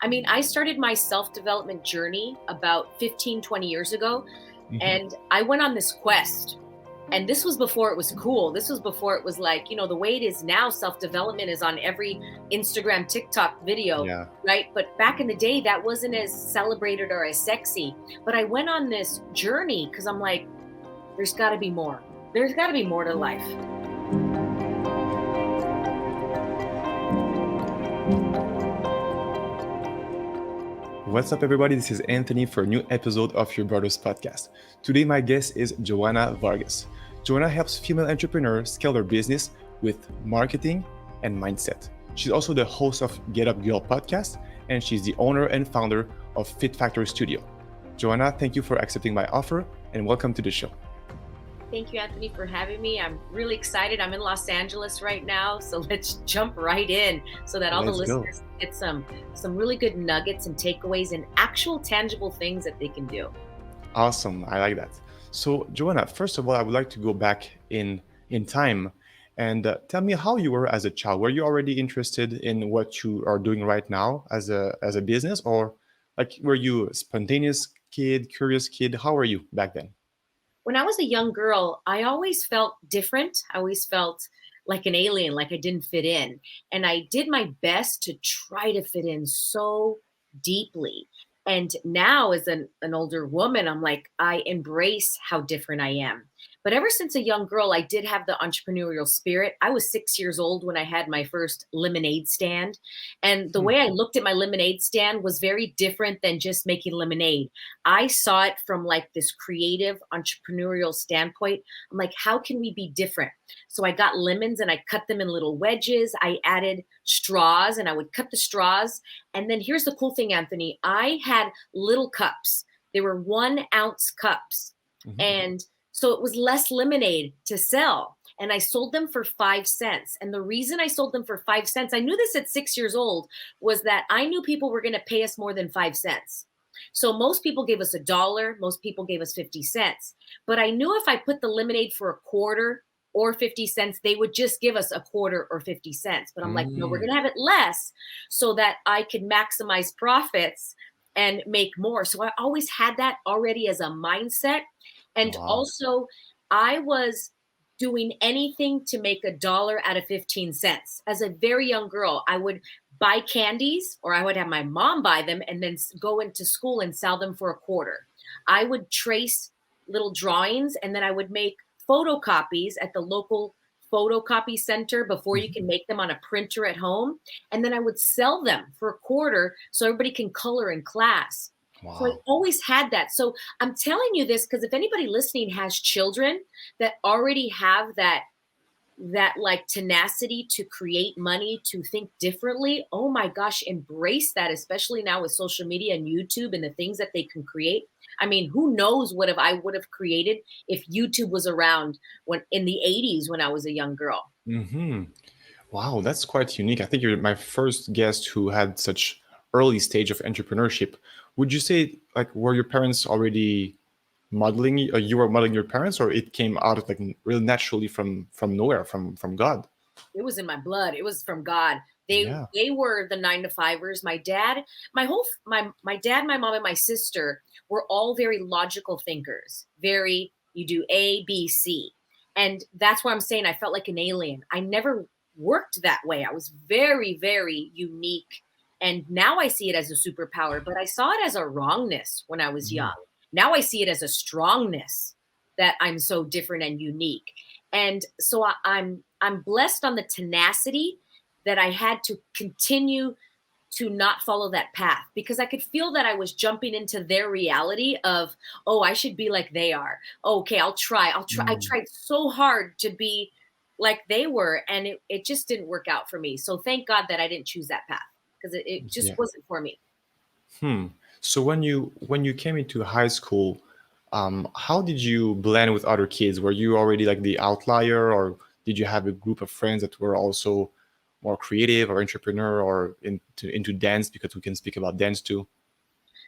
I mean, I started my self-development journey about 15, 20 years ago, Hmm. and I went on this quest. And this was before it was cool. This was before it was like, the way it is now, self-development is on every Instagram, TikTok video, Yeah. right? But back in the day, that wasn't as celebrated or as sexy. But I went on this journey because I'm like, there's got to be more. There's got to be more to life. What's up, everybody? This is Anthony for a new episode of Your Brother's Podcast. Today, my guest is Joanna Vargas. Joanna helps female entrepreneurs scale their business with marketing and mindset. She's also the host of Get Up Girl podcast, and she's the owner and founder of Fit Factory Studio. Joanna, thank you for accepting my offer and welcome to the show. Thank you, Anthony, for having me. I'm really excited. I'm in Los Angeles right now, so let's jump right in so that all the Let's go. listeners get some really good nuggets and takeaways and actual tangible things that they can do. Awesome. I like that. So, Joanna, first of all, I would like to go back in time and tell me how you were as a child. Were you already interested in what you are doing right now as a business, or like were you a spontaneous kid, curious kid? How were you back then? When I was a young girl, I always felt different. I always felt like an alien, like I didn't fit in. And I did my best to try to fit in so deeply. And now, as an older woman, I'm like, I embrace how different I am. But ever since a young girl, I did have the entrepreneurial spirit. I was 6 years old when I had my first lemonade stand. And the Hmm. way I looked at my lemonade stand was very different than just making lemonade. I saw it from like this creative entrepreneurial standpoint. I'm like, how can we be different? So I got lemons and I cut them in little wedges. I added straws and I would cut the straws. And then here's the cool thing, Anthony. I had little cups. They were 1 ounce cups. Hmm. And so it was less lemonade to sell. And I sold them for 5 cents. And the reason I sold them for 5 cents, I knew this at 6 years old, was that I knew people were going to pay us more than 5 cents. So most people gave us $1, most people gave us 50 cents. But I knew if I put the lemonade for a quarter or 50 cents, they would just give us a quarter or 50 cents. But I'm like, no, we're Mm. going to have it less so that I can maximize profits and make more. So I always had that already as a mindset. And Wow. also, I was doing anything to make $1 out of 15 cents. As a very young girl, I would buy candies or I would have my mom buy them and then go into school and sell them for a quarter. I would trace little drawings and then I would make photocopies at the local photocopy center before you Mhm. can make them on a printer at home. And then I would sell them for a quarter so everybody can color in class. So I Wow. always had that. So I'm telling you this because if anybody listening has children that already have that like tenacity to create money, to think differently, oh my gosh, embrace that, especially now with social media and YouTube and the things that they can create. I mean, who knows what if I would have created if YouTube was around when in the 80s when I was a young girl. Hmm. Wow, that's quite unique. I think you're my first guest who had such early stage of entrepreneurship. Would you say like were your parents already modeling you were modeling your parents, or it came out of like real naturally from nowhere, from God? It was in my blood. It was from God. They Yeah. they were the 9 to 5ers. My dad, my dad, my mom, and my sister were all very logical thinkers. Very, you do A, B, C. And that's why I'm saying I felt like an alien. I never worked that way. I was very, very unique. And now I see it as a superpower, but I saw it as a wrongness when I was Mhm. young. Now I see it as a strongness that I'm so different and unique. And so I'm blessed on the tenacity that I had to continue to not follow that path because I could feel that I was jumping into their reality of, oh, I should be like they are. Oh, okay, I'll try. I Mm. tried so hard to be like they were, and it just didn't work out for me. So thank God that I didn't choose that path because it just Yeah. wasn't for me. Hmm. So when you came into high school, how did you blend with other kids? Were you already like the outlier, or did you have a group of friends that were also more creative or entrepreneur or into dance? Because we can speak about dance too.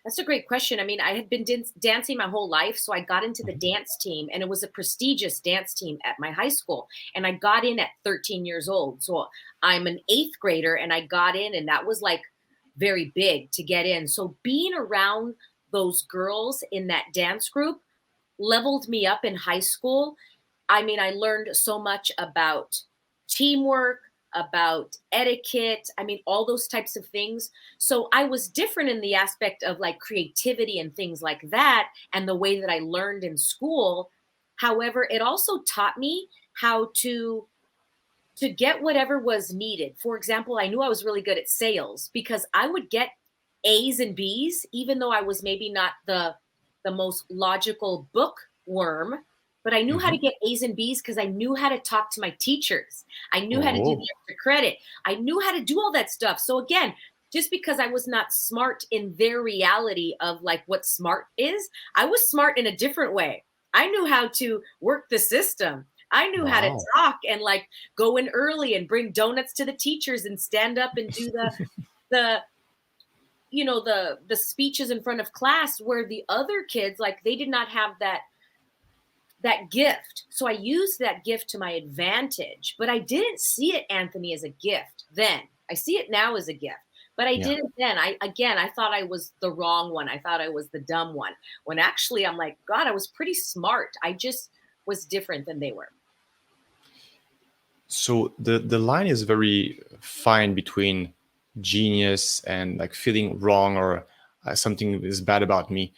That's a great question. I mean, I had been dancing my whole life, so I got into the Mhm. dance team, and it was a prestigious dance team at my high school. And I got in at 13 years old. So I'm an eighth grader, and I got in, and that was like very big to get in. So being around those girls in that dance group leveled me up in high school. I mean, I learned so much about teamwork, about etiquette. I mean, all those types of things. So I was different in the aspect of like creativity and things like that, and the way that I learned in school. However, it also taught me how to get whatever was needed. For example, I knew I was really good at sales because I would get A's and B's, even though I was maybe not the most logical bookworm, but I knew how to Hmm. get A's and B's because I knew how to talk to my teachers. I knew how to do the Oh, extra credit. I knew how to do all that stuff. So again, just because I was not smart in their reality of like what smart is, I was smart in a different way. I knew how to work the system. I knew how to wow. talk and like go in early and bring donuts to the teachers and stand up and do the the speeches in front of class, where the other kids, like, they did not have that gift. So I used that gift to my advantage, but I didn't see it, Anthony, as a gift then. I see it now as a gift, but I Yeah. didn't then. I thought I was the wrong one. I thought I was the dumb one, when actually I'm like, God, I was pretty smart. I just was different than they were. So the line is very fine between genius and like feeling wrong or something is bad about me.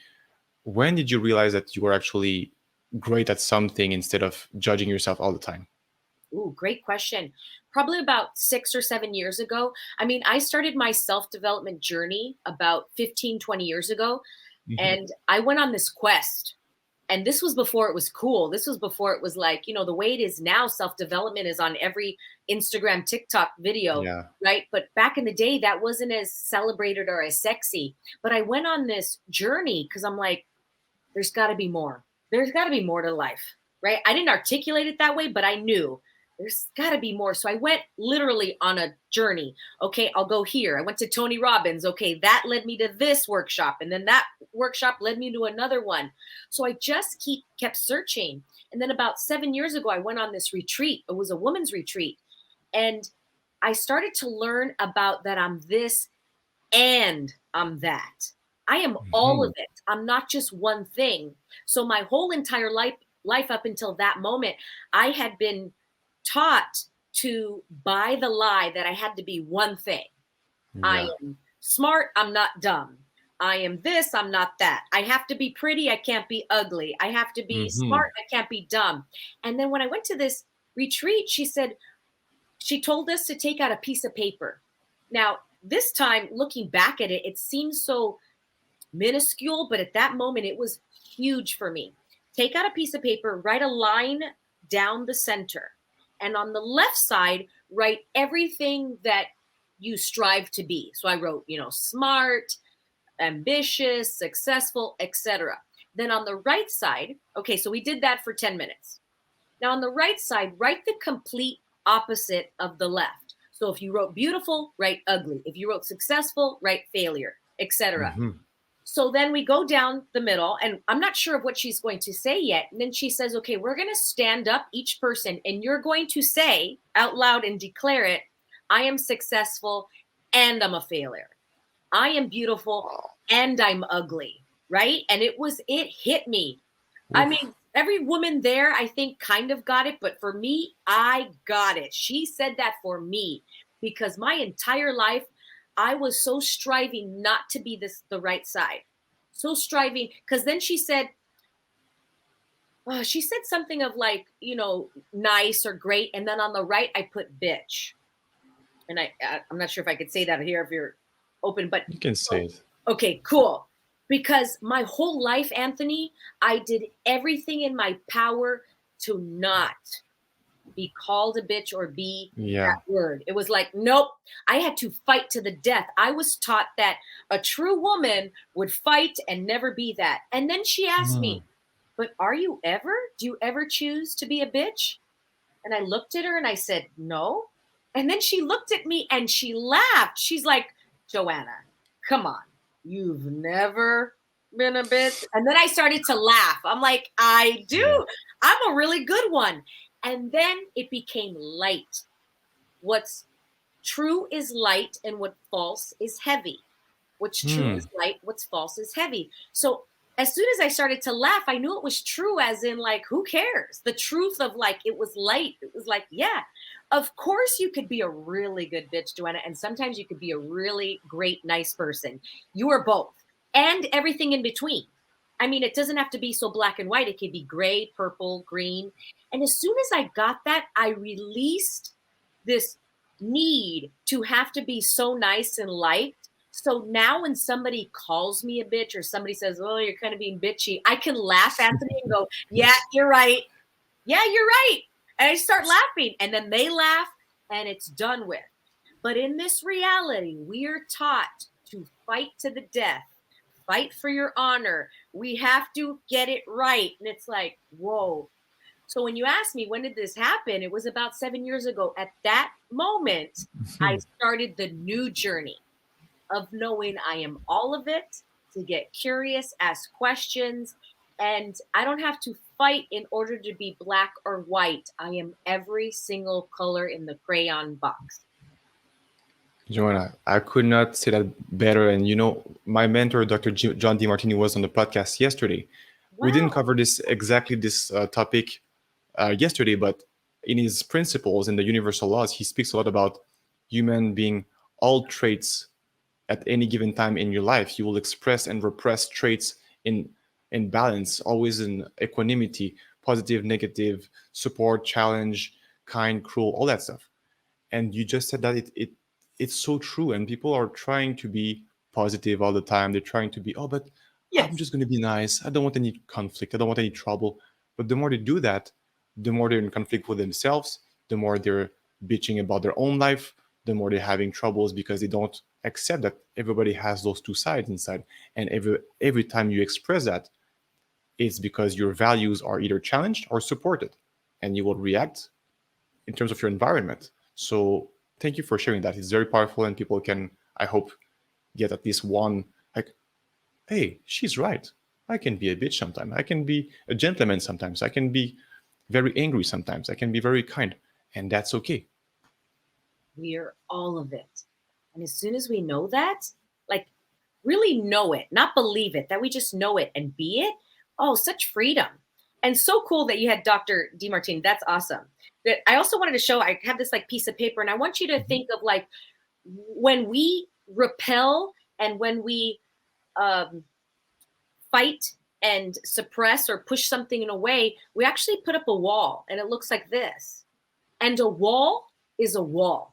When did you realize that you were actually great at something instead of judging yourself all the time? Ooh, great question. Probably about 6 or 7 years ago. I mean, I started my self development journey about 15, 20 years ago. Hmm. And I went on this quest. And this was before it was cool. This was before it was like, the way it is now, self development is on every Instagram, TikTok video, Yeah. right? But back in the day, that wasn't as celebrated or as sexy. But I went on this journey because I'm like, there's got to be more. There's got to be more to life, right? I didn't articulate it that way, but I knew there's got to be more. So I went literally on a journey. Okay, I'll go here. I went to Tony Robbins. Okay, that led me to this workshop, and then that workshop led me to another one. So I just kept searching. And then about 7 years ago, I went on this retreat. It was a women's retreat, and I started to learn about that I'm this and I'm that. I am all Hmm. of it. I'm not just one thing. So my whole entire life up until that moment, I had been taught to buy the lie that I had to be one thing. I Yeah. am smart, I'm not dumb. I am this, I'm not that. I have to be pretty, I can't be ugly. I have to be Hmm. smart, I can't be dumb. And then when I went to this retreat, she told us to take out a piece of paper. Now, this time, looking back at it, it seems so minuscule, but at that moment, it was huge for me. Take out a piece of paper, write a line down the center. And on the left side, write everything that you strive to be. So I wrote, smart, ambitious, successful, etc. Then on the right side, okay, so we did that for 10 minutes. Now, on the right side, write the complete opposite of the left. So if you wrote beautiful, write ugly. If you wrote successful, write failure, etc. Hmm. So then we go down the middle, and I'm not sure of what she's going to say yet. And then she says, okay, we're going to stand up each person, and you're going to say out loud and declare it, I am successful and I'm a failure. I am beautiful and I'm ugly, right? And it hit me. I Oof. mean, every woman there, I think, kind of got it, but for me, I got it. She said that for me because my entire life, I was so striving not to be the right side. So striving, because then she said something of like, nice or great, and then on the right, I put bitch, and I'm not sure if I could say that here if you're open, but You can say it. okay, cool. Because my whole life, Anthony, I did everything in my power to not be called a bitch or be Yeah. that word. It was like, nope, I had to fight to the death. I was taught that a true woman would fight and never be that. And then she asked Hmm. me, but do you ever choose to be a bitch? And I looked at her and I said, no. And then she looked at me and she laughed. She's like, Joanna, come on. You've never been a bitch. And then I started to laugh. I'm like, I Yeah. do. I'm a really good one. And then it became light. What's True is light, and what false is heavy. What's true Hmm. is light, what's false is heavy. So as soon as I started to laugh, I knew it was true, as in, like, who cares? The truth of, like, it was light. It was like, yeah, of course you could be a really good bitch, Joanna, and sometimes you could be a really great, nice person. You are both, and everything in between. I mean, it doesn't have to be so black and white. It could be gray, purple, green. And as soon as I got that, I released this need to have to be so nice and light. So now when somebody calls me a bitch or somebody says, "Oh, you're kind of being bitchy," I can laugh, Anthony, and go, "Yeah, Yes. you're right. Yeah, you're right." And I start laughing, and then they laugh, and it's done with. But in this reality, we are taught to fight to the death, fight for your honor. We have to get it right. And it's like, whoa. So when you ask me, when did this happen? It was about 7 years ago. At that moment, I started the new journey of knowing I am all of it, to get curious, ask questions, and I don't have to fight in order to be black or white. I am every single color in the crayon box. Joanna, I could not say that better. And my mentor, Dr. John DeMartini, was on the podcast yesterday. We didn't Wow. cover this topic yesterday, but in his principles in the universal laws, he speaks a lot about human being all traits at any given time in your life. You will express and repress traits in balance, always in equanimity, positive, negative, support, challenge, kind, cruel, all that stuff. And you just said that it's so true. And people are trying to be positive all the time. They're trying to be, oh, but I'm Yes. just going to be nice. I don't want any conflict. I don't want any trouble. But the more they do that, the more they're in conflict with themselves, the more they're bitching about their own life, the more they're having troubles because they don't accept that everybody has those two sides inside. And every time you express that, it's because your values are either challenged or supported, and you will react in terms of your environment. So thank you for sharing that. It's very powerful, and people can, I hope, get at least one, like, hey, she's right. I can be a bitch sometimes. I can be a gentleman sometimes. I can be very angry sometimes. I can be very kind. And that's okay. We are all of it. And as soon as we know that, like, really know it, not believe it, that we just know it and be it, oh, such freedom. And so cool that you had Dr. DeMartini. That's awesome. That I also wanted to show, I have this like piece of paper, and I want you to think of, like, when we repel and when we um, fight and suppress or push something in a way, we actually put up a wall, and it looks like this. And a wall is a wall.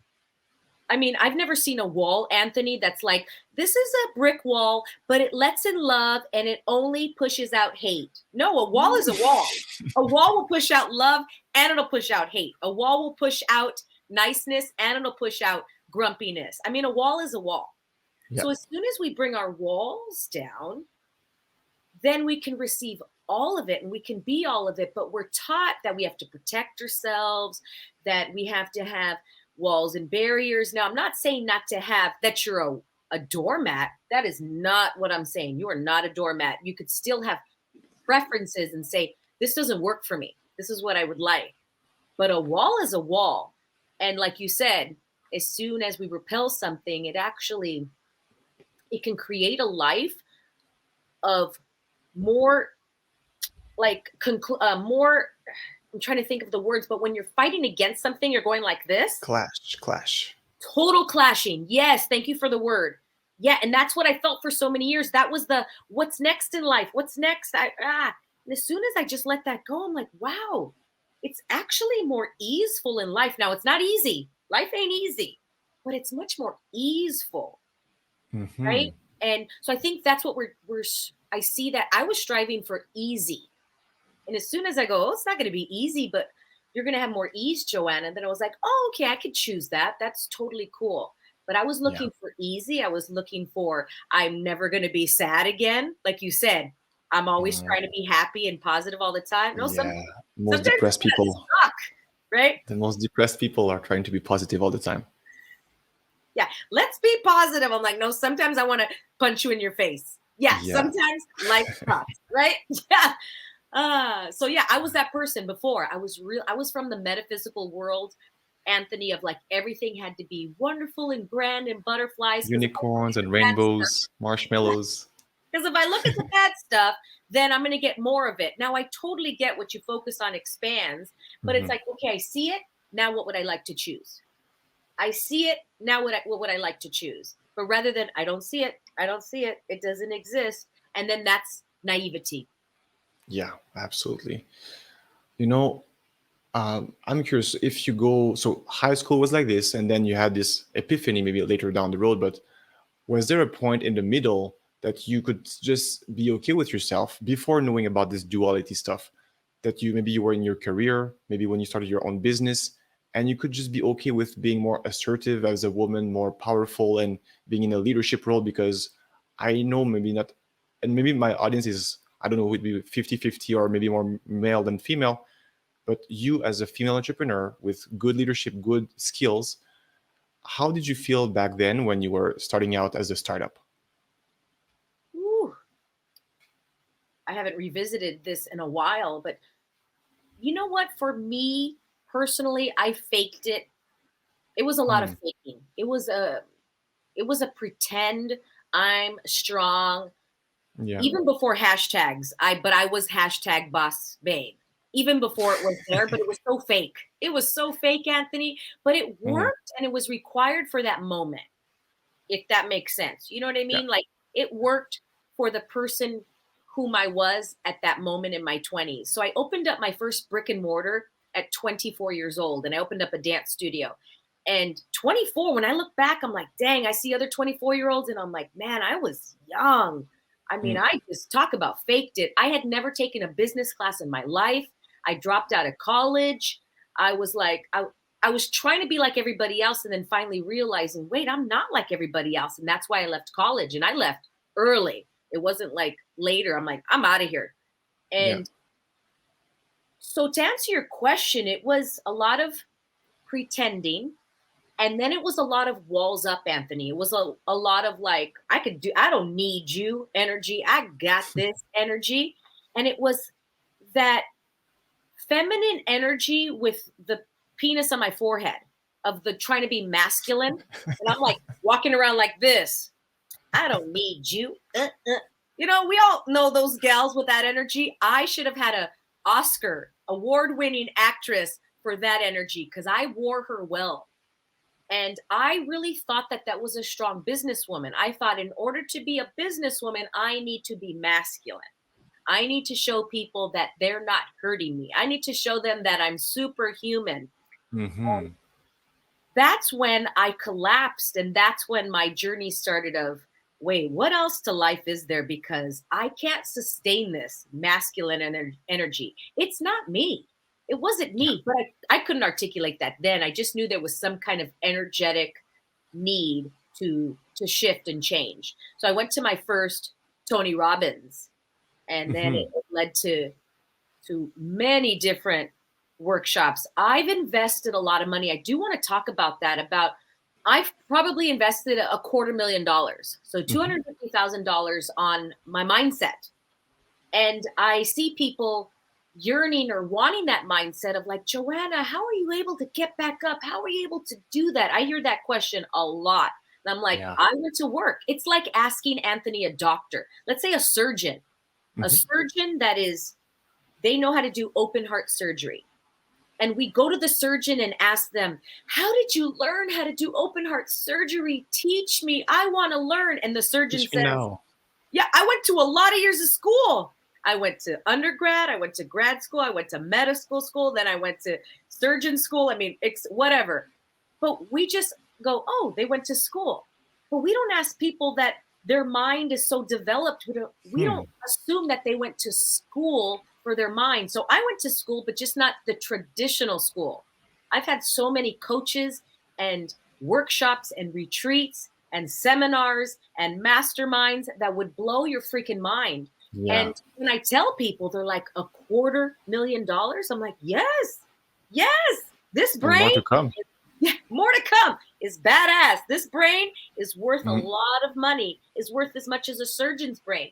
I mean, I've never seen a wall, Anthony, that's like, this is a brick wall, but it lets in love and it only pushes out hate. No, a wall is a wall. A wall will push out love and it'll push out hate. A wall will push out niceness and it'll push out grumpiness. I mean, a wall is a wall. Yeah. So as soon as we bring our walls down, then we can receive all of it and we can be all of it. But we're taught that we have to protect ourselves, that we have to have walls and barriers. Now, I'm not saying not to have that you're a doormat. That is not what I'm saying. You are not a doormat. You could still have preferences and say, this doesn't work for me. This is what I would like. But a wall is a wall. And like you said, as soon as we repel something, it can create a life of more, like, more, I'm trying to think of the words, but when you're fighting against something, you're going like this. Clash, clash. Total clashing. Yes, thank you for the word. Yeah, and that's what I felt for so many years. That was the what's next in life? What's next? And as soon as I just let that go, I'm like, wow, it's actually more easeful in life. Now, it's not easy. Life ain't easy, but it's much more easeful, right? Hmm. And so I think that's what I see that I was striving for easy. And as soon as I go, oh, it's not going to be easy, but you're going to have more ease, Joanna. And then I was like, oh, okay, I could choose that. That's totally cool. But I was Yeah. looking for easy. I was looking for, I'm never going to be sad again. Like you said, I'm always trying to be happy and positive all the time. No, Yeah. Most sometimes depressed you gotta people, suck, right? the most depressed people are trying to be positive all the time. Yeah, let's be positive. I'm like, no, sometimes I want to punch you in your face. Yeah, Yeah. sometimes life sucks, right? Yeah. So yeah, I was that person before. I was from the metaphysical world, Anthony, of like everything had to be wonderful and grand and butterflies. Unicorns and rainbows, marshmallows. Because if I look at the bad stuff, then I'm going to get more of it. Now, I totally get what you focus on expands, but it's like, okay, I see it. Now, what would I like to choose? I see it. Now, what would I like to choose? But rather than I don't see it, it doesn't exist. And then that's naivety. Yeah, absolutely. You know, I'm curious if you go, so high school was like this, and then you had this epiphany maybe later down the road, but was there a point in the middle that you could just be okay with yourself before knowing about this duality stuff? That you maybe you were in your career, maybe when you started your own business, and you could just be okay with being more assertive as a woman, more powerful, and being in a leadership role? Because I know maybe not, and maybe my audience is, I don't know, would be 50-50 or maybe more male than female, but you as a female entrepreneur with good leadership, good skills, how did you feel back then when you were starting out as a startup? Ooh, I haven't revisited this in a while, but you know what? For me personally, I faked it. It was a lot of faking. It was a pretend I'm strong. Yeah. Even before hashtags, but I was hashtag boss babe. Even before it was there, but it was so fake. It was so fake, Anthony, but it worked and it was required for that moment, if that makes sense. You know what I Yeah. mean? Like it worked for the person whom I was at that moment in my 20s. So I opened up my first brick and mortar at 24 years old, and I opened up a dance studio. And 24, when I look back, I'm like, dang, I see other 24-year-olds, and I'm like, man, I was young. I mean, Mm. I just talk about faked it. I had never taken a business class in my life. I dropped out of college. I was like, I was trying to be like everybody else, and then finally realizing, wait, I'm not like everybody else. And that's why I left college, and I left early. It wasn't like later. I'm like, I'm out of here. Yeah. And so to answer your question, it was a lot of pretending. And then it was a lot of walls up, Anthony. It was a lot of like, I don't need you energy. I got this energy. And it was that feminine energy with the penis on my forehead of the trying to be masculine. And I'm like walking around like this. I don't need you. You know, we all know those gals with that energy. I should have had a Oscar award-winning actress for that energy because I wore her well. And I really thought that that was a strong businesswoman. I thought in order to be a businesswoman, I need to be masculine. I need to show people that they're not hurting me. I need to show them that I'm superhuman. Mm-hmm. That's when I collapsed. And that's when my journey started of, wait, what else to life is there? Because I can't sustain this masculine energy. It's not me. It wasn't me, but I couldn't articulate that then. I just knew there was some kind of energetic need to shift and change. So I went to my first Tony Robbins, and then Mm-hmm. it led to many different workshops. I've invested a lot of money. I do want to talk about that. I've probably invested $250,000, so Mm-hmm. $250,000 on my mindset. And I see people yearning or wanting that mindset of like, Joanna, how are you able to get back up? How are you able to do that? I hear that question a lot. And I'm like, Yeah. I went to work. It's like asking Anthony, a doctor, let's say a Mm-hmm. surgeon that is, they know how to do open heart surgery. And we go to the surgeon and ask them, how did you learn how to do open heart surgery? Teach me. I want to learn. And the surgeon Teach me says, now. yeah, I went to a lot of years of school. I went to undergrad, I went to grad school, I went to medical school, then I went to surgeon school. I mean, it's whatever. But we just go, oh, they went to school. But we don't ask people that their mind is so developed. We don't assume that they went to school for their mind. So I went to school, but just not the traditional school. I've had so many coaches and workshops and retreats and seminars and masterminds that would blow your freaking mind. Yeah. And when I tell people, they're like, $250,000. I'm like, yes, yes, this And more brain, to come. yeah, more to come, is badass. This brain is worth a Mm-hmm. lot of money, is worth as much as a surgeon's brain.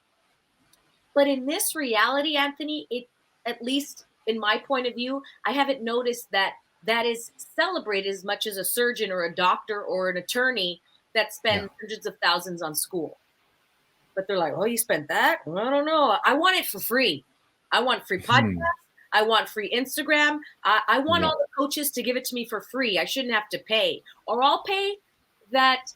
But in this reality, Anthony, at least in my point of view, I haven't noticed that that is celebrated as much as a surgeon or a doctor or an attorney that Yeah. spend hundreds of thousands on school. But they're like, oh, you spent that? Well, I don't know. I want it for free. I want free podcasts. Hmm. I want free Instagram. I want Yeah. all the coaches to give it to me for free. I shouldn't have to pay. Or I'll pay that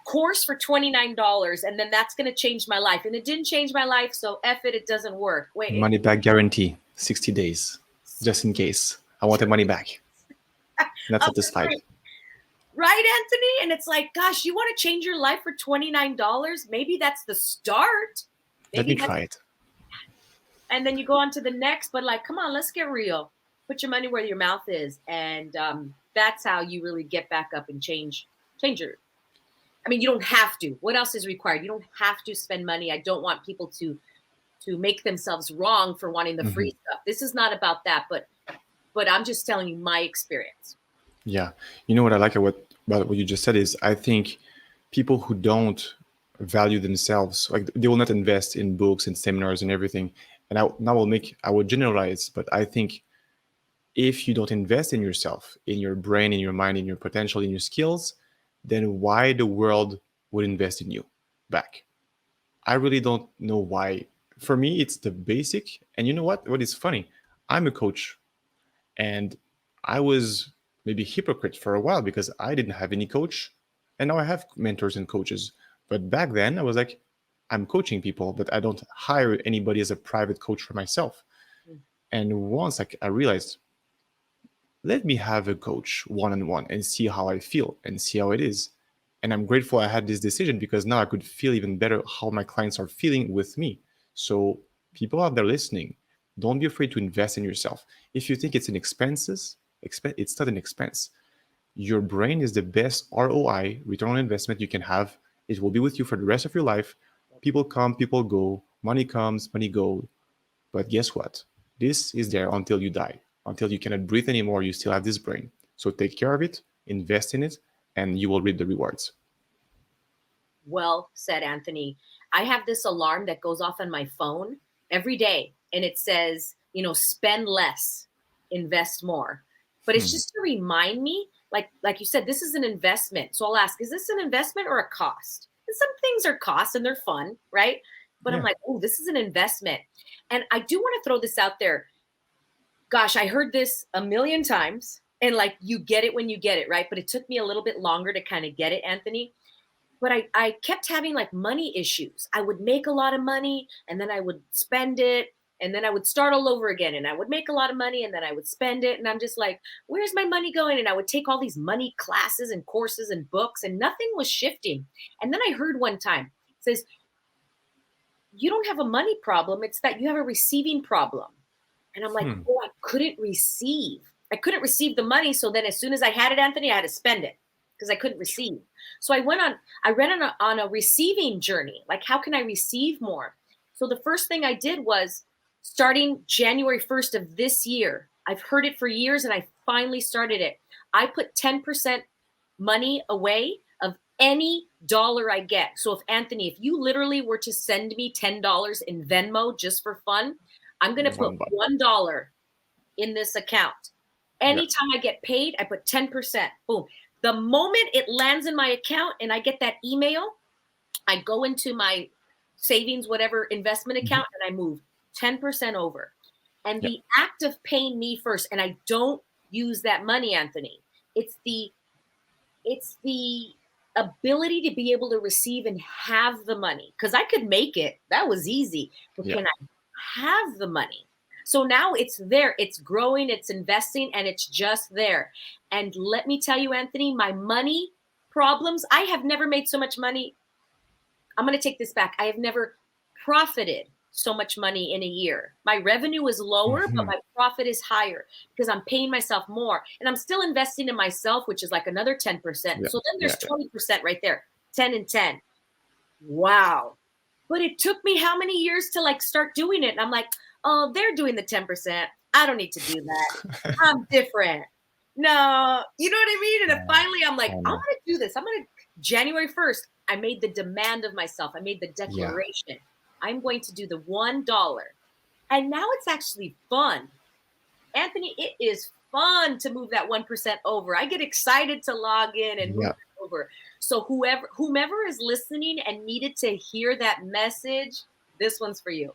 course for $29 and then that's going to change my life. And it didn't change my life, so F it, it doesn't work. Wait, Money back guarantee, 60 days, just in case. I want the money back. Not satisfied. Right, Anthony? And it's like, gosh, you want to change your life for $29? Maybe that's the start. Let me Maybe try it. and then you go on to the next, but like, come on, let's get real. Put your money where your mouth is. And that's how you really get back up and change your. I mean, you don't have to. What else is required? You don't have to spend money. I don't want people to make themselves wrong for wanting the free stuff. This is not about that, but I'm just telling you my experience. Yeah. You know what I like about what you just said is I think people who don't value themselves, like they will not invest in books and seminars and everything. And I will generalize, but I think if you don't invest in yourself, in your brain, in your mind, in your potential, in your skills, then why the world would invest in you back? I really don't know why. For me, it's the basic. And you know what? What is funny? I'm a coach, and I was maybe hypocrite for a while because I didn't have any coach, and now I have mentors and coaches. But back then, I was like, I'm coaching people, but I don't hire anybody as a private coach for myself. And once I realized, let me have a coach one-on-one and see how I feel and see how it is. And I'm grateful I had this decision because now I could feel even better how my clients are feeling with me. So people out there listening, don't be afraid to invest in yourself. If you think it's an it's not an expense. Your brain is the best ROI, return on investment, you can have. It will be with you for the rest of your life. People come, people go, money comes, money goes. But guess what? This is there until you die. Until you cannot breathe anymore, you still have this brain. So take care of it, invest in it, and you will reap the rewards. Well said, Anthony. I have this alarm that goes off on my phone every day, and it says, spend less, invest more. But it's just to remind me, like you said, this is an investment. So I'll ask, is this an investment or a cost? And some things are costs and they're fun, right? But I'm like, oh, this is an investment. And I do want to throw this out there. Gosh, I heard this a million times, and like, you get it when you get it, right? But it took me a little bit longer to kind of get it, Anthony. But I kept having like money issues. I would make a lot of money and then I would spend it, and then I would start all over again, and I would make a lot of money and then I would spend it. And I'm just like, where's my money going? And I would take all these money classes and courses and books, and nothing was shifting. And then I heard one time, it says, you don't have a money problem. It's that you have a receiving problem. And I'm like, oh, I couldn't receive the money. So then as soon as I had it, Anthony, I had to spend it because I couldn't receive. So I went on a receiving journey. Like, how can I receive more? So the first thing I did was, starting January 1st of this year, I've heard it for years and I finally started it. I put 10% money away of any dollar I get. So if you literally were to send me $10 in Venmo just for fun, I'm going to put $1 in this account. Anytime I get paid, I put 10%. Boom. The moment it lands in my account and I get that email, I go into my savings, whatever investment account, and I move 10% over. And the act of paying me first, and I don't use that money, Anthony. It's the ability to be able to receive and have the money. Because I could make it. That was easy. But can I have the money? So now it's there. It's growing, it's investing, and it's just there. And let me tell you, Anthony, my money problems, I have never made so much money. I'm going to take this back. I have never profited so much money in a year. My revenue is lower, but my profit is higher because I'm paying myself more. And I'm still investing in myself, which is like another 10%. So then there's 20% right there, 10 and 10. Wow. But it took me how many years to like start doing it? And I'm like, oh, they're doing the 10%. I don't need to do that. I'm different. No, you know what I mean? And then finally I'm like, I'm going to do this. January 1st, I made the demand of myself. I made the declaration. I'm going to do the $1. And now it's actually fun. Anthony, it is fun to move that 1% over. I get excited to log in and move Yeah. it over. So whomever is listening and needed to hear that message, this one's for you.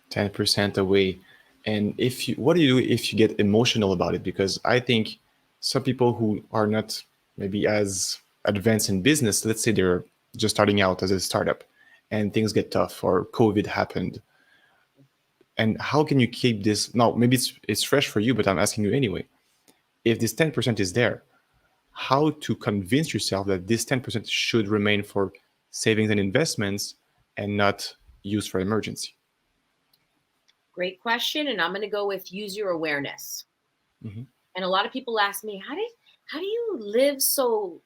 10% away. And what do you do if you get emotional about it? Because I think some people who are not maybe as advanced in business, let's say they're just starting out as a startup and things get tough or COVID happened. And how can you keep this? Now, maybe it's fresh for you, but I'm asking you anyway. If this 10% is there, how to convince yourself that this 10% should remain for savings and investments and not used for emergency? Great question. And I'm going to go with use your awareness. Mm-hmm. And a lot of people ask me, how do you live so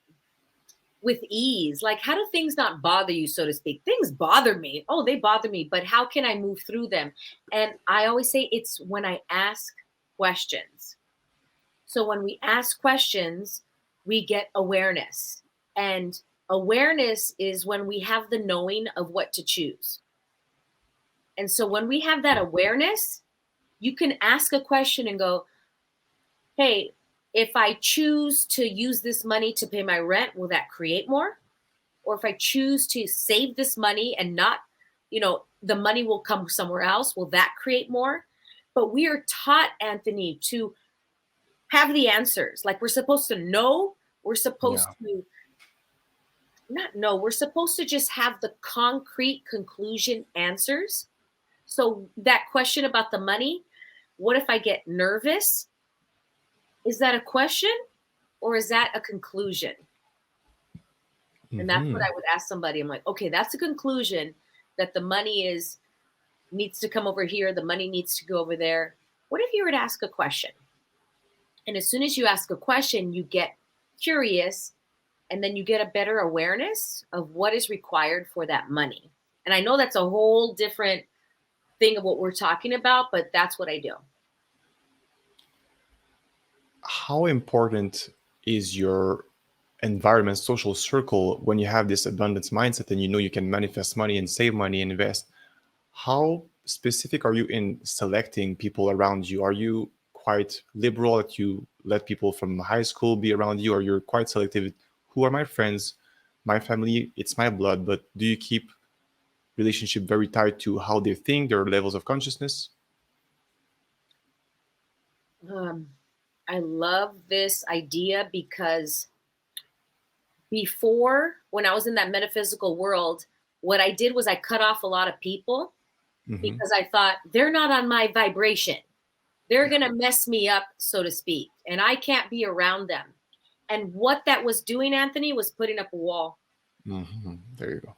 with ease? Like, how do things not bother you, so to speak? Things bother me. Oh, they bother me, but how can I move through them? And I always say it's when I ask questions. So when we ask questions, we get awareness. And awareness is when we have the knowing of what to choose. And so when we have that awareness, you can ask a question and go, hey, if I choose to use this money to pay my rent, will that create more? Or if I choose to save this money and not, the money will come somewhere else, will that create more? But we are taught, Anthony, to have the answers. Like we're supposed to know, we're supposed Yeah. to not know, we're supposed to just have the concrete conclusion answers. So that question about the money, what if I get nervous? Is that a question or is that a conclusion? And that's what Mm-hmm. I would ask somebody. I'm like, okay, that's a conclusion that the money needs to come over here. The money needs to go over there. What if you were to ask a question? And as soon as you ask a question, you get curious and then you get a better awareness of what is required for that money. And I know that's a whole different thing of what we're talking about, but that's what I do. How important is your environment, social circle, when you have this abundance mindset and you know you can manifest money and save money and invest? How specific are you in selecting people around you? Are you quite liberal that you let people from high school be around you, or you're quite selective? Who are my friends, my family? It's my blood, but do you keep relationship very tied to how they think, their levels of consciousness? Um, I love this idea because before, when I was in that metaphysical world, what I did was I cut off a lot of people Mm-hmm. because I thought they're not on my vibration. They're going to mess me up, so to speak, and I can't be around them. And what that was doing, Anthony, was putting up a wall. Mm-hmm. There you go.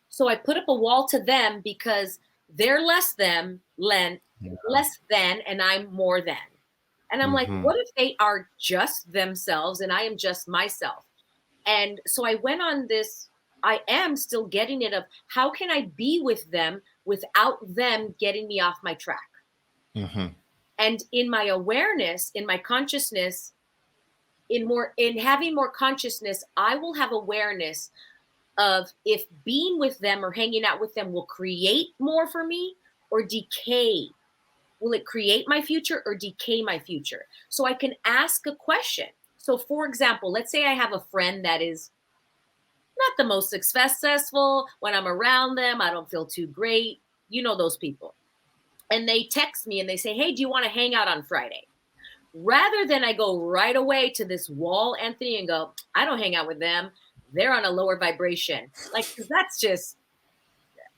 So I put up a wall to them because they're less than, and I'm more than. And I'm like, Mm-hmm. what if they are just themselves and I am just myself? And so I went on this, I am still getting it of how can I be with them without them getting me off my track? Mm-hmm. And in my awareness, in my consciousness, in having more consciousness, I will have awareness of if being with them or hanging out with them will create more for me or decay. Will it create my future or decay my future? So I can ask a question. So for example, let's say I have a friend that is not the most successful. When I'm around them, I don't feel too great. You know those people. And they text me and they say, hey, do you want to hang out on Friday? Rather than I go right away to this wall, Anthony, and go, I don't hang out with them. They're on a lower vibration. Like, because that's just,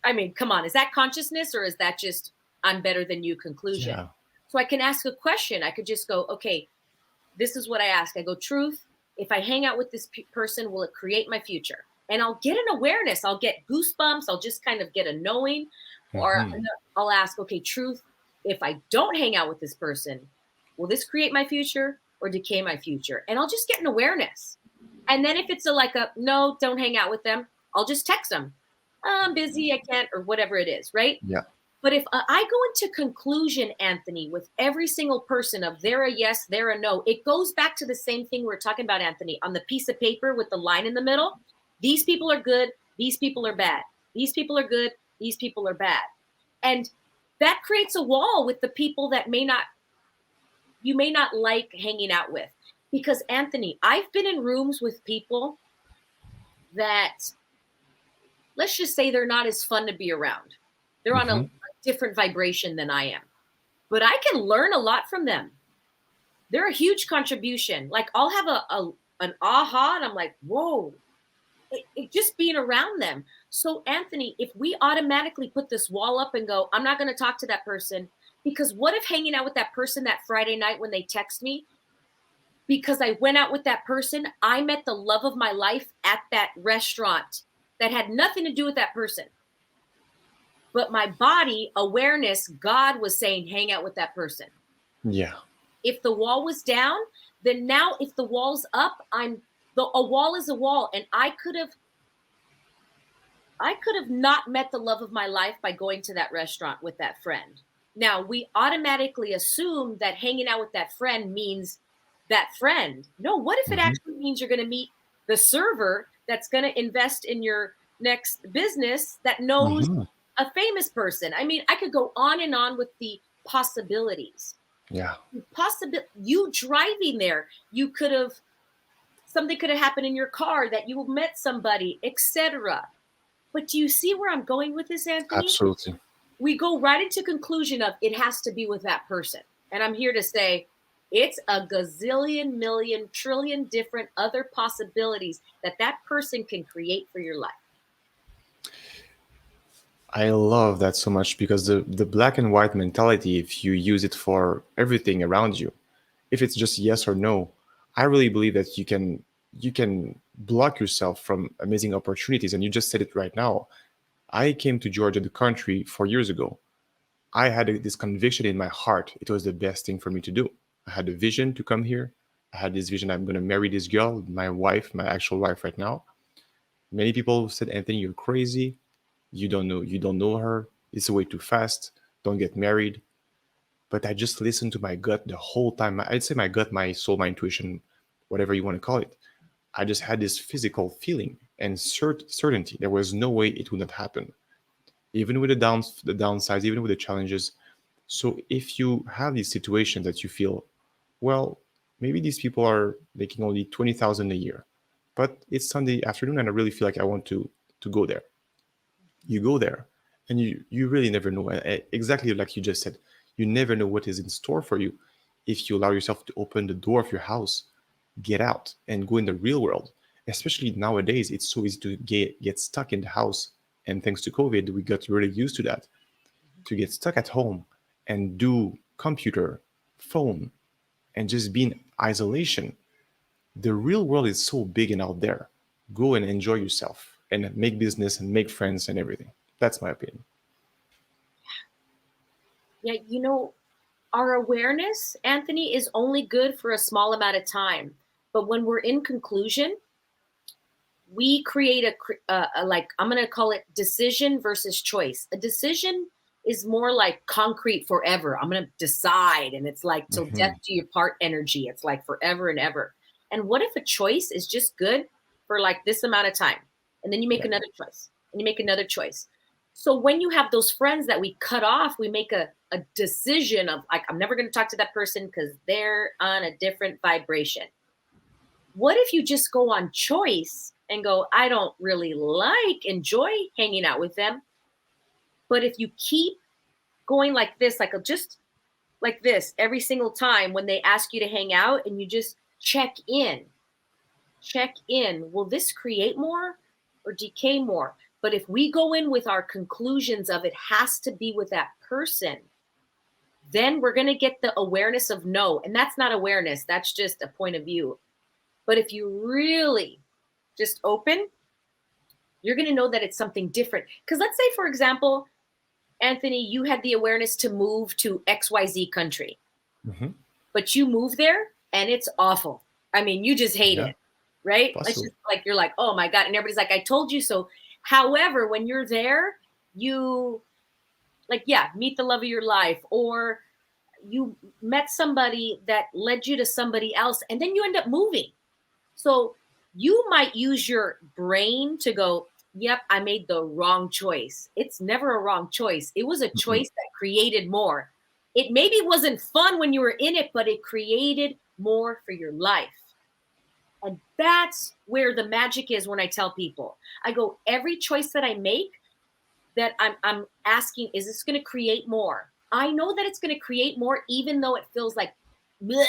I mean, come on. Is that consciousness or is that just I'm better than you conclusion? Yeah. So I can ask a question. I could just go, okay, this is what I ask. I go, truth, if I hang out with this person, will it create my future? And I'll get an awareness. I'll get goosebumps. I'll just kind of get a knowing. Or Mm-hmm. I'll ask, okay, truth, if I don't hang out with this person, will this create my future or decay my future? And I'll just get an awareness. And then if it's no, don't hang out with them, I'll just text them. I'm busy, I can't, or whatever it is, right? Yeah. But if I go into conclusion, Anthony, with every single person of they're a yes, they're a no, it goes back to the same thing we were talking about, Anthony, on the piece of paper with the line in the middle. These people are good. These people are bad. These people are good. These people are bad. And that creates a wall with the people that may not you may not like hanging out with. Because Anthony, I've been in rooms with people that, let's just say, they're not as fun to be around. They're on a Mm-hmm. different vibration than I am. But I can learn a lot from them. They're a huge contribution. Like I'll have an aha and I'm like, whoa, it just being around them. So Anthony, if we automatically put this wall up and go, I'm not going to talk to that person, because what if hanging out with that person that Friday night when they text me, because I went out with that person, I met the love of my life at that restaurant that had nothing to do with that person. But my body awareness, God was saying, hang out with that person. Yeah. If the wall was down, then now if the wall's up, a wall is a wall. And I could have not met the love of my life by going to that restaurant with that friend. Now, we automatically assume that hanging out with that friend means that friend. No, what if it Mm-hmm. actually means you're going to meet the server that's going to invest in your next business that knows Mm-hmm. a famous person? I mean, I could go on and on with the possibilities. Yeah. You driving there, you could have, something could have happened in your car that you met somebody, etc. But do you see where I'm going with this, Anthony? Absolutely. We go right into conclusion of it has to be with that person. And I'm here to say it's a gazillion, million, trillion different other possibilities that that person can create for your life. I love that so much because the black and white mentality, if you use it for everything around you, if it's just yes or no, I really believe that you can block yourself from amazing opportunities. And you just said it right now. I came to Georgia, the country, 4 years ago. I had this conviction in my heart. It was the best thing for me to do. I had a vision to come here. I had this vision. I'm going to marry this girl, my wife, my actual wife right now. Many people said, Anthony, you're crazy. You don't know her. It's way too fast. Don't get married. But I just listened to my gut the whole time. I'd say my gut, my soul, my intuition, whatever you want to call it. I just had this physical feeling and certainty. There was no way it would not happen, even with the downsides, even with the challenges. So if you have these situations that you feel, well, maybe these people are making only 20,000 a year, but it's Sunday afternoon and I really feel like I want to go there. You go there, and you really never know. Exactly like you just said, you never know what is in store for you if you allow yourself to open the door of your house, get out, and go in the real world. Especially nowadays, it's so easy to get stuck in the house. And thanks to COVID, we got really used to that, to get stuck at home and do computer, phone, and just be in isolation. The real world is so big and out there. Go and enjoy yourself and make business and make friends and everything. That's my opinion. Yeah, our awareness, Anthony, is only good for a small amount of time. But when we're in conclusion, we create a like, I'm going to call it decision versus choice. A decision is more like concrete forever. I'm going to decide, and it's like till death Hmm. do you part energy. It's like forever and ever. And what if a choice is just good for like this amount of time, and then you make Yeah. another choice, and you make another choice. So when you have those friends that we cut off, we make a decision of like, I'm never going to talk to that person because they're on a different vibration. What if you just go on choice and go, I don't really enjoy hanging out with them. But if you keep going like this, like just like this every single time when they ask you to hang out, and you just check in, will this create more or decay more? But if we go in with our conclusions of it has to be with that person, then we're going to get the awareness of no. And that's not awareness, that's just a point of view. But if you really just open, you're going to know that it's something different. Because let's say, for example, Anthony, you had the awareness to move to XYZ country, Hmm. but you move there and it's awful. I mean, you just hate Yeah. it, right? Let's Possible. just like, you're like, oh my God. And everybody's like, I told you so. However, when you're there, you like, yeah, meet the love of your life, or you met somebody that led you to somebody else, and then you end up moving. So you might use your brain to go, yep, I made the wrong choice. It's never a wrong choice. It was a Hmm. choice that created more. It maybe wasn't fun when you were in it, but it created more for your life. And that's where the magic is when I tell people. I go, every choice that I make, that I'm asking, is this going to create more? I know that it's going to create more, even though it feels like bleh.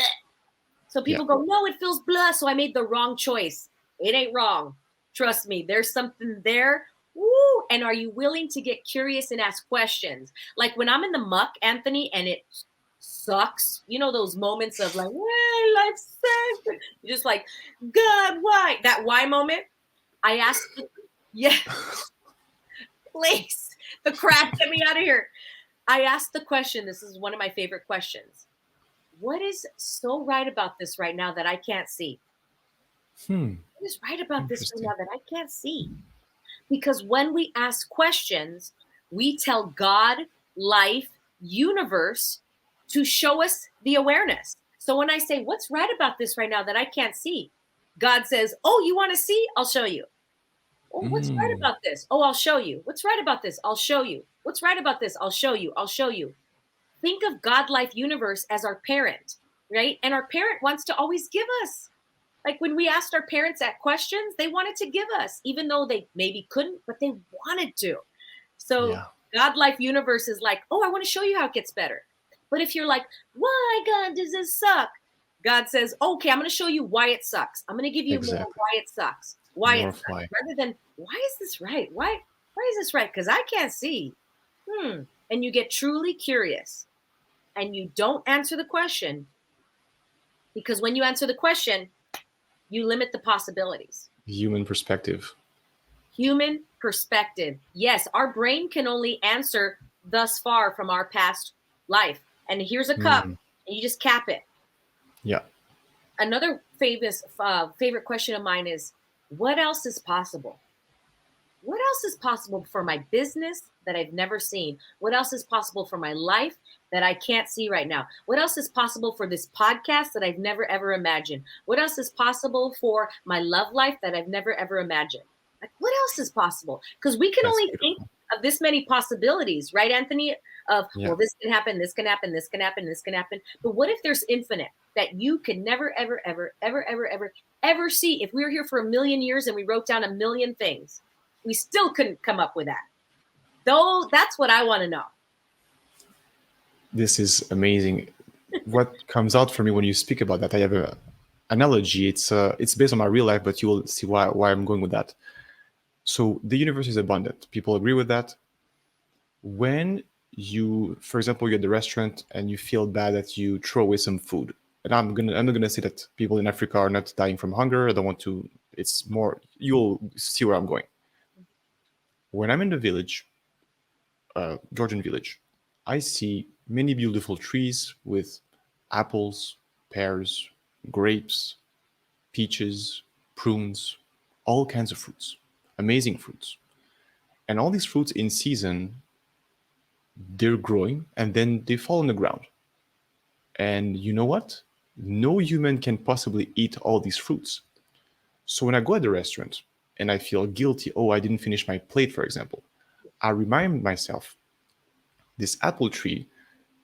So Yeah. people go, no, it feels blah. So I made the wrong choice. It ain't wrong. Trust me, there's something there. Woo! And are you willing to get curious and ask questions? Like when I'm in the muck, Anthony, and it sucks. You know those moments of like, well, life sucks. You're just like, God, why? That why moment. I asked, yeah, please, the crap, get me out of here. I asked the question. This is one of my favorite questions. What is so right about this right now that I can't see? What is right about this right Interesting. now that I can't see? Because when we ask questions, we tell God, life, universe to show us the awareness. So when I say, what's right about this right now that I can't see? God says, oh, you want to see? I'll show you. Oh, what's right Mm. about this? Oh, I'll show you. What's right about this? I'll show you. What's right about this? I'll show you. I'll show you. Think of God, life, universe as our parent, right? And our parent wants to always give us. Like when we asked our parents that questions, they wanted to give us, even though they maybe couldn't, but they wanted to. So Yeah. God, life, universe is like, oh, I want to show you how it gets better. But if you're like, why, God, does this suck? God says, okay, I'm going to show you why it sucks. I'm going to give you more Exactly. why it sucks. Why More it of sucks. why. Rather than, why is this right? Why is this right? Because I can't see. And you get truly curious and you don't answer the question, because when you answer the question, you limit the possibilities. Human perspective. Human perspective. Yes, our brain can only answer thus far from our past life. And here's a cup, Mm. and you just cap it. Yeah. Another favorite question of mine is, what else is possible? What else is possible for my business that I've never seen? What else is possible for my life that I can't see right now? What else is possible for this podcast that I've never ever imagined? What else is possible for my love life that I've never ever imagined? Like, what else is possible? Because we can That's only think beautiful. of this many possibilities, right, Anthony? Of, Yeah. well, this can happen, this can happen, this can happen, this can happen. But what if there's infinite that you can never, ever, ever, ever, ever, ever, ever see? If we were here for 1,000,000 years and we wrote down 1,000,000 things, we still couldn't come up with that. Though that's what I want to know. This is amazing. What comes out for me when you speak about that, I have a analogy. It's based on my real life, but you will see why I'm going with that. So the universe is abundant. People agree with that. When you, for example, you're at the restaurant and you feel bad that you throw away some food, and I'm not gonna say that people in Africa are not dying from hunger. I don't want to. It's more, you'll see where I'm going. When I'm in the village, Georgian village, I see many beautiful trees with apples, pears, grapes, peaches, prunes, all kinds of fruits, amazing fruits. And all these fruits in season, they're growing and then they fall on the ground. And you know what? No human can possibly eat all these fruits. So when I go at the restaurant and I feel guilty, oh, I didn't finish my plate, for example, I remind myself this apple tree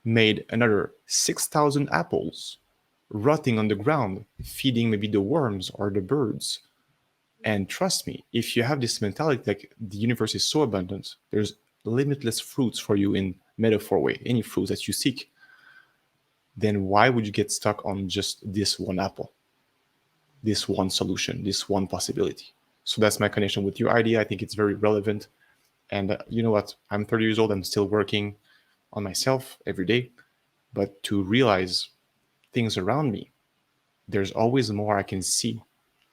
made another 6,000 apples rotting on the ground, feeding maybe the worms or the birds. And trust me, if you have this mentality like the universe is so abundant, there's limitless fruits for you in metaphor way, any fruits that you seek, then why would you get stuck on just this one apple, this one solution, this one possibility? So that's my connection with your idea. I think it's very relevant. And you know what? I'm 30 years old. I'm still working on myself every day. But to realize things around me, there's always more I can see.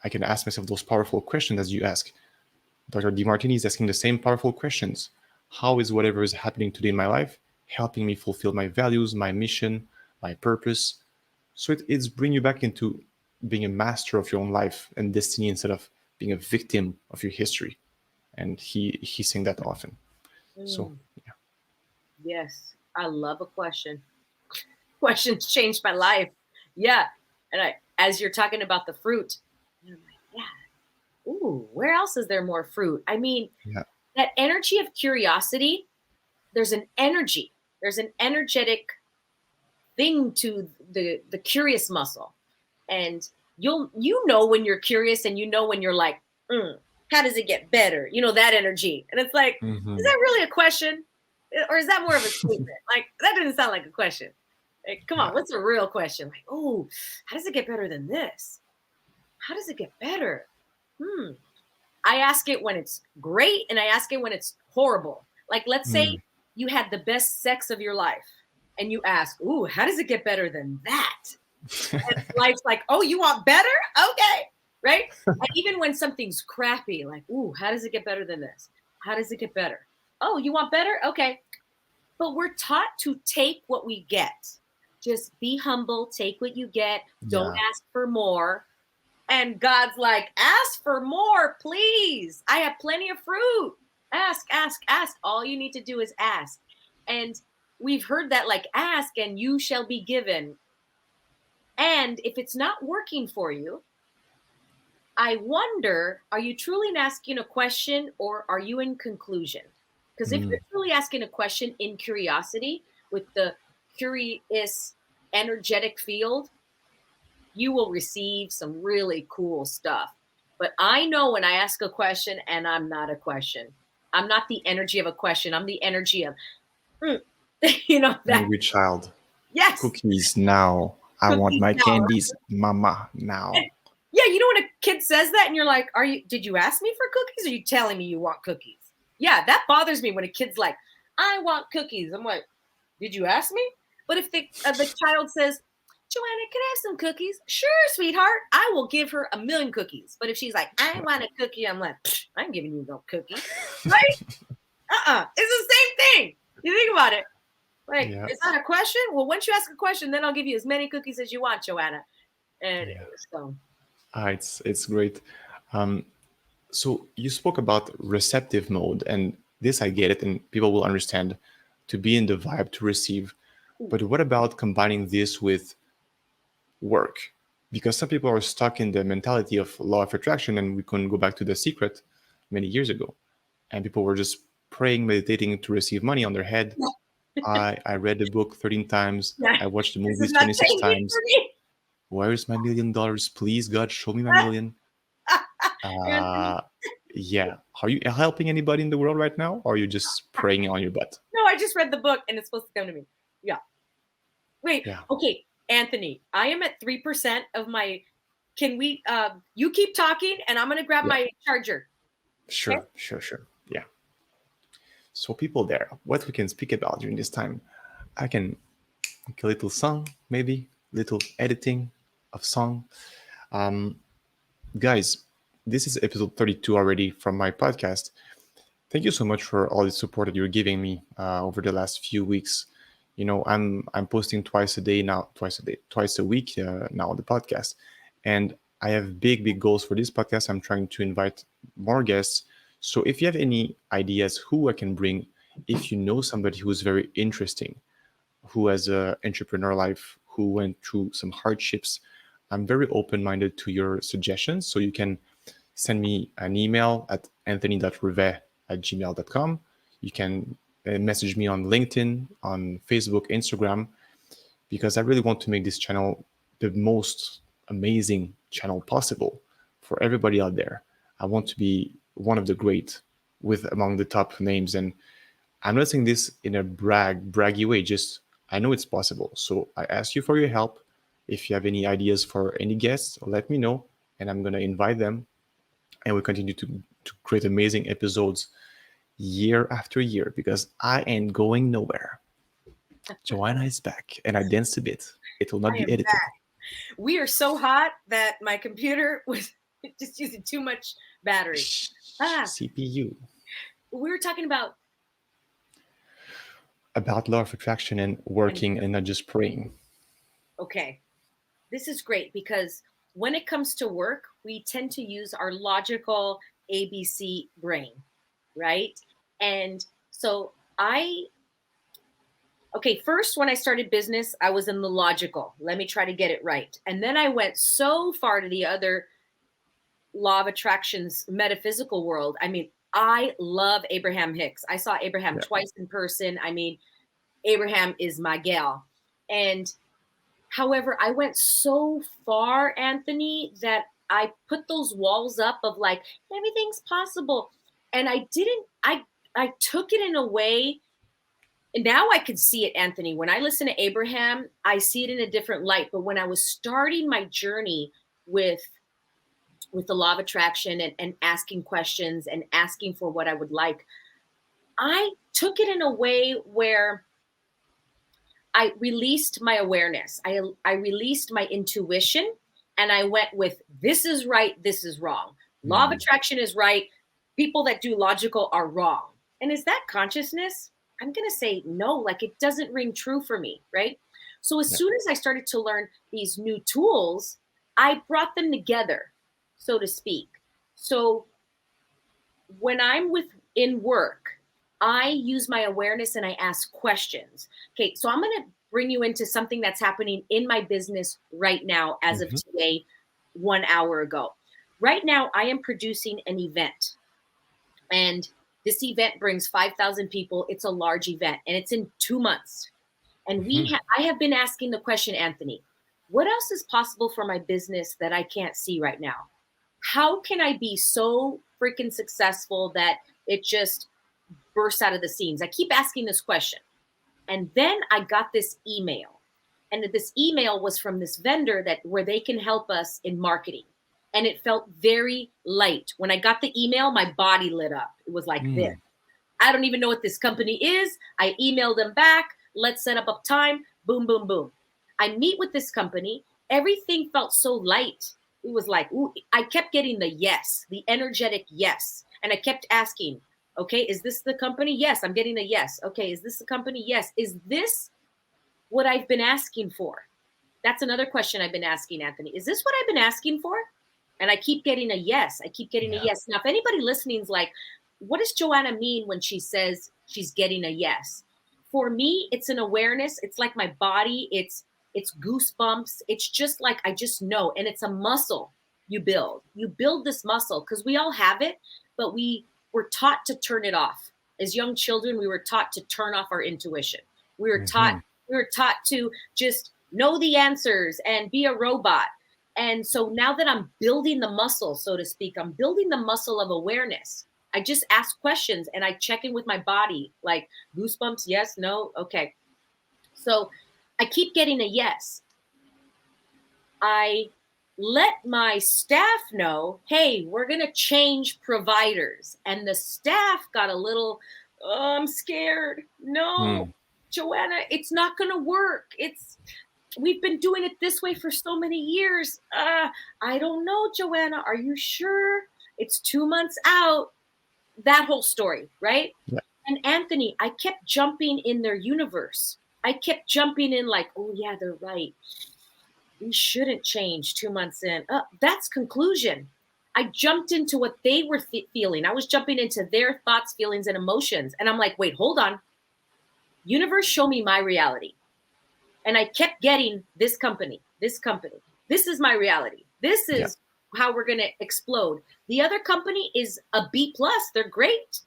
I can ask myself those powerful questions as you ask. Dr. DeMartini is asking the same powerful questions. How is whatever is happening today in my life helping me fulfill my values, my mission, my purpose? So it's bring you back into being a master of your own life and destiny instead of being a victim of your history. And he's saying that often. So Mm, yes, I love a question. Questions changed my life. Yeah, and as you're talking about the fruit, I'm like, yeah. Ooh, where else is there more fruit? I mean, yeah, that energy of curiosity. There's an energy. There's an energetic. thing to the curious muscle. And you know when you're curious, and you know when you're like, how does it get better? You know, that energy. And it's like, is that really a question? Or is that more of a statement? Like, that doesn't sound like a question. Like, come on, what's a real question? Like, oh, how does it get better than this? How does it get better? I ask it when it's great, and I ask it when it's horrible. Like, let's say you had the best sex of your life, and you ask, ooh, how does it get better than that? And life's like, oh, you want better? Okay. Right? And even when something's crappy, like, ooh, how does it get better than this? How does it get better? Oh, you want better? Okay. But we're taught to take what we get. Just be humble, take what you get, don't ask for more. And God's like, ask for more, please. I have plenty of fruit. Ask, ask, ask. All you need to do is ask. And we've heard that, like, ask and you shall be given. And if it's not working for you, I wonder, are you truly asking a question, or are you in conclusion? Because if you're truly asking a question in curiosity, with the curious, energetic field, you will receive some really cool stuff. But I know when I ask a question and I'm not a question. I'm not the energy of a question. I'm the energy of, you know, that. Hungry child. Yes. Cookies now. I want my candies, mama, now. And, yeah, you know when a kid says that and you're like, did you ask me for cookies, or are you telling me you want cookies? Yeah, that bothers me when a kid's like, I want cookies. I'm like, did you ask me? But if the child says, Joanna, can I have some cookies? Sure, sweetheart. I will give her 1,000,000 cookies. But if she's like, I want a cookie, I'm like, I ain't giving you no cookie. Right? It's the same thing. You think about it. Like, is that a question? Well, once you ask a question, then I'll give you as many cookies as you want, Joanna. And so. It's great. So you spoke about receptive mode, and this I get it, and people will understand, to be in the vibe to receive. But what about combining this with work? Because some people are stuck in the mentality of law of attraction, and we can go back to The Secret many years ago, and people were just praying, meditating to receive money on their head. I read the book 13 times. I watched the movies 26 times. Where is my $1 million? Please, God, show me my million. Yeah. Are you helping anybody in the world right now, or are you just praying on your butt? No, I just read the book and it's supposed to come to me. Yeah. Wait. Yeah. Okay, Anthony, I am at 3% of my. Can we? You keep talking, and I'm gonna grab my charger. Sure. Okay? Sure. Yeah. So people there, what we can speak about during this time, I can make a little song, maybe little editing of song. Guys, this is episode 32 already from my podcast. Thank you so much for all the support that you're giving me over the last few weeks. You know, I'm posting twice a week now on the podcast, and I have big goals for this podcast. I'm trying to invite more guests. So if you have any ideas who I can bring, if you know somebody who's very interesting, who has an entrepreneur life, who went through some hardships, I'm very open-minded to your suggestions. So you can send me an email at anthony.rivest@gmail.com. You can message me on LinkedIn, on Facebook, Instagram, because I really want to make this channel the most amazing channel possible for everybody out there. I want to be one of the great, with among the top names. And I'm not saying this in a braggy way, just I know it's possible. So I ask you for your help. If you have any ideas for any guests, let me know, and I'm going to invite them. And we continue to create amazing episodes year after year, because I ain't going nowhere. Joanna is back, and I danced a bit. It will not be edited. Back. We are so hot that my computer was just using too much battery. CPU. We were talking about law of attraction and working and not just praying. Okay. This is great, because when it comes to work, we tend to use our logical ABC brain, right? And so first, when I started business, I was in the logical. Let me try to get it right. And then I went so far to the other law of attraction's metaphysical world. I mean, I love Abraham Hicks. I saw Abraham twice in person. I mean, Abraham is my gal. And However, I went so far, Anthony, that I put those walls up of like, everything's possible. And I took it in a way, and now I can see it, Anthony. When I listen to Abraham, I see it in a different light. But when I was starting my journey with the law of attraction and asking questions and asking for what I would like, I took it in a way where I released my awareness. I released my intuition, and I went with, this is right, this is wrong. Law of attraction is right. People that do logical are wrong. And is that consciousness? I'm going to say no, like it doesn't ring true for me, right? So as Yeah. soon as I started to learn these new tools, I brought them together, so to speak. So when I'm in work, I use my awareness and I ask questions. Okay, so I'm going to bring you into something that's happening in my business right now, as of today, 1 hour ago. Right now, I am producing an event, and this event brings 5,000 people. It's a large event, and it's in 2 months. And I have been asking the question, Anthony, what else is possible for my business that I can't see right now? How can I be so freaking successful that it just bursts out of the seams? I keep asking this question. And then I got this email. And this email was from this vendor where they can help us in marketing. And it felt very light. When I got the email, my body lit up. It was like this. I don't even know what this company is. I emailed them back. Let's set up a time. Boom, boom, boom. I meet with this company. Everything felt so light. It was like, ooh, I kept getting the yes, the energetic yes. And I kept asking, okay, is this the company? Yes, I'm getting a yes. Okay, is this the company? Yes. Is this what I've been asking for? That's another question I've been asking, Anthony. Is this what I've been asking for? And I keep getting a yes. I keep getting a yes. Now, if anybody listening is like, what does Joanna mean when she says she's getting a yes? For me, it's an awareness. It's like my body. It's goosebumps. It's just like, I just know. And it's a muscle you build. You build this muscle because we all have it, but we were taught to turn it off. As young children, we were taught to turn off our intuition. We were taught to just know the answers and be a robot. And so now that I'm building the muscle, so to speak, I'm building the muscle of awareness. I just ask questions and I check in with my body, like goosebumps, yes, no, okay. So I keep getting a yes. I let my staff know, hey, we're going to change providers. And the staff got a little, oh, I'm scared. No, Joanna, it's not going to work. We've been doing it this way for so many years. I don't know, Joanna. Are you sure? It's 2 months out. That whole story, right? Yeah. And Anthony, I kept jumping in their universe. I kept jumping in like, oh, yeah, they're right. We shouldn't change 2 months in. That's conclusion. I jumped into what they were feeling. I was jumping into their thoughts, feelings, and emotions. And I'm like, wait, hold on. Universe, show me my reality. And I kept getting this company. This is my reality. This is how we're going to explode. The other company is a B+. They're great.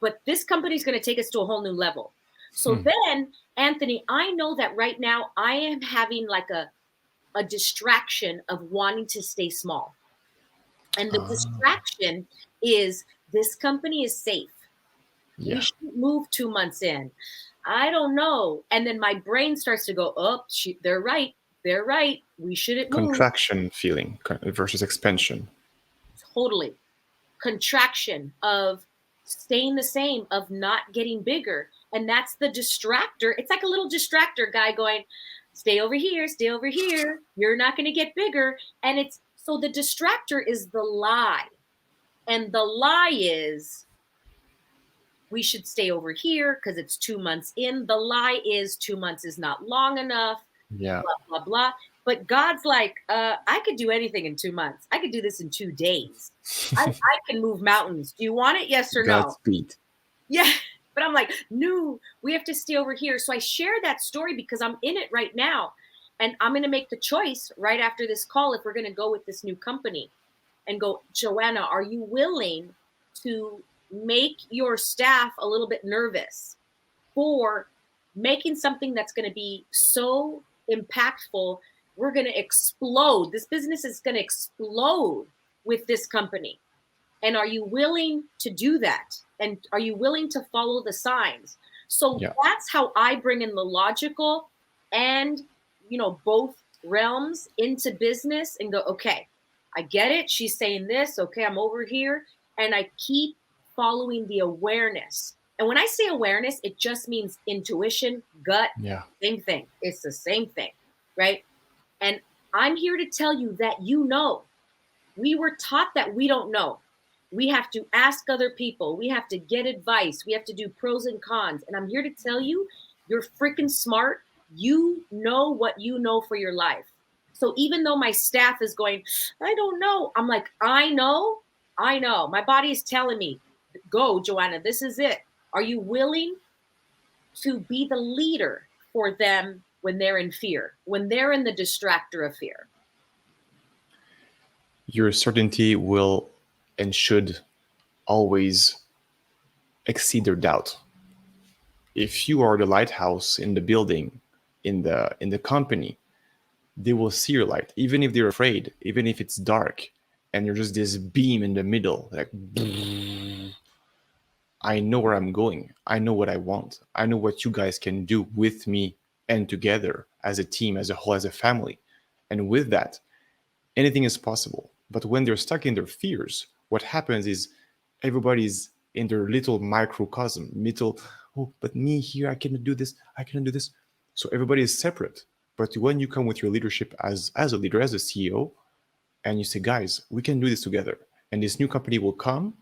But this company is going to take us to a whole new level. So then, Anthony, I know that right now I am having like a distraction of wanting to stay small. And the distraction is, this company is safe. We shouldn't move 2 months in. I don't know. And then my brain starts to go, oh, they're right. They're right. We shouldn't move. Contraction feeling versus expansion. Totally. Contraction of staying the same, of not getting bigger. And that's the distractor. It's like a little distractor guy going, stay over here, stay over here. You're not going to get bigger. And so the distractor is the lie. And the lie is, we should stay over here because it's 2 months in. The lie is 2 months is not long enough. Yeah. Blah, blah, blah. But God's like, I could do anything in 2 months. I could do this in 2 days. I can move mountains. Do you want it? Yes or no? Godspeed. Yeah. But I'm like, no, we have to stay over here. So I share that story because I'm in it right now. And I'm going to make the choice right after this call if we're going to go with this new company and go, Joanna, are you willing to make your staff a little bit nervous for making something that's going to be so impactful. We're going to explode. This business is going to explode with this company. And are you willing to do that? And are you willing to follow the signs? So Yeah. that's how I bring in the logical and, both realms into business and go, okay, I get it. She's saying this. Okay, I'm over here. And I keep following the awareness. And when I say awareness, it just means intuition, gut, Yeah. same thing. It's the same thing, right? And I'm here to tell you that we were taught that we don't know. We have to ask other people. We have to get advice. We have to do pros and cons. And I'm here to tell you, you're freaking smart. You know what you know for your life. So even though my staff is going, I don't know, I'm like, I know. My body is telling me, go, Joanna, this is it. Are you willing to be the leader for them when they're in fear, when they're in the distractor of fear? Your certainty will and should always exceed their doubt. If you are the lighthouse in the building, in the company, they will see your light, even if they're afraid, even if it's dark, and you're just this beam in the middle, like I know where I'm going. I know what I want. I know what you guys can do with me and together as a team, as a whole, as a family. And with that, anything is possible. But when they're stuck in their fears, what happens is everybody's in their little microcosm, little, oh, but me here, I cannot do this, I cannot do this. So everybody is separate. But when you come with your leadership as a leader, as a CEO, and you say, guys, we can do this together. And this new company will come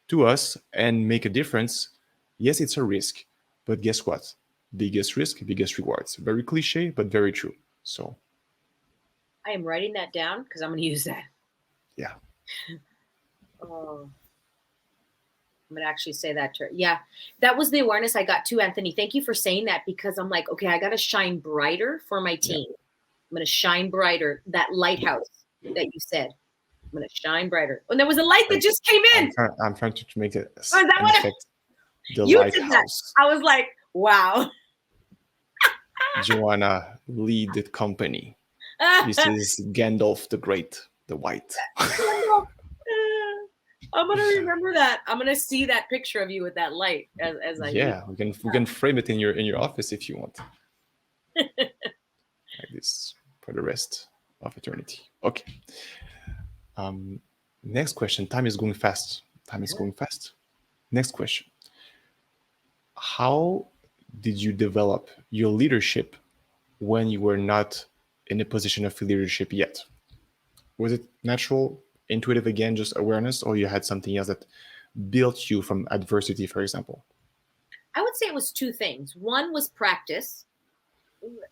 to us and make a difference. Yes, it's a risk, but guess what? Biggest risk, biggest rewards. Very cliche, but very true. So I am writing that down because I'm going to use that. yeah. Oh, I'm going to actually say that to her. Yeah, that was the awareness I got too, Anthony. Thank you for saying that, because I'm like, okay, I got to shine brighter for my team. Yeah. I'm going to shine brighter. That lighthouse that you said, I'm going to shine brighter. And there was a light that just came in. I'm trying to make it an effect. The you lighthouse. did that. I was like, wow. Joanna, lead the company. This is Gandalf the Great, the White. I'm gonna remember that. I'm gonna see that picture of you with that light as I. Yeah, we can frame it in your office if you want. Like this for the rest of eternity. Okay. Next question. Time is going fast. Next question. How did you develop your leadership when you were not in a position of leadership yet? Was it natural, intuitive, again, just awareness, or you had something else that built you from adversity, for example? I would say it was two things. One was practice.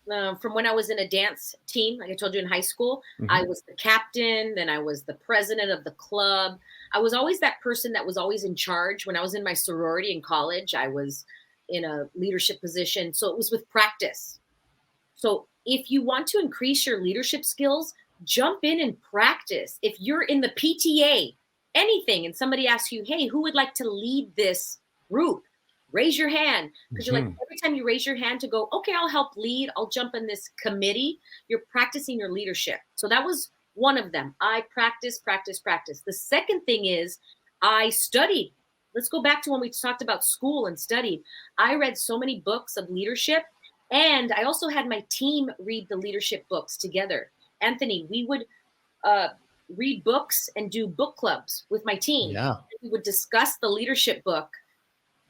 From when I was in a dance team, like I told you in high school, I was the captain, then I was the president of the club. I was always that person that was always in charge. When I was in my sorority in college, I was in a leadership position. So it was with practice. So if you want to increase your leadership skills, jump in and practice. If you're in the PTA, anything, and somebody asks you, hey, who would like to lead this group? Raise your hand, because you're like, every time you raise your hand to go, okay, I'll help lead, I'll jump in this committee, you're practicing your leadership. So that was one of them. I practice. The second thing is I studied. Let's go back to when we talked about school and studied. I read so many books of leadership, and I also had my team read the leadership books together. Anthony, we would read books and do book clubs with my team. Yeah. We would discuss the leadership book,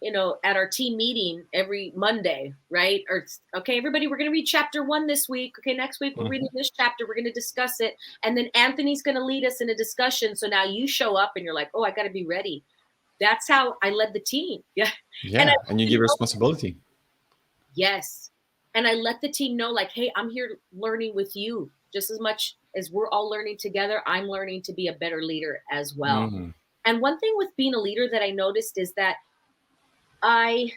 at our team meeting every Monday, right? Or, okay, everybody, we're going to read chapter 1 this week. Okay, next week we're reading this chapter. We're going to discuss it. And then Anthony's going to lead us in a discussion. So now you show up and you're like, oh, I got to be ready. That's how I led the team. Yeah. Yeah. And you give responsibility. Yes. And I let the team know, like, hey, I'm here learning with you just as much as we're all learning together. I'm learning to be a better leader as well. And one thing with being a leader that I noticed is that I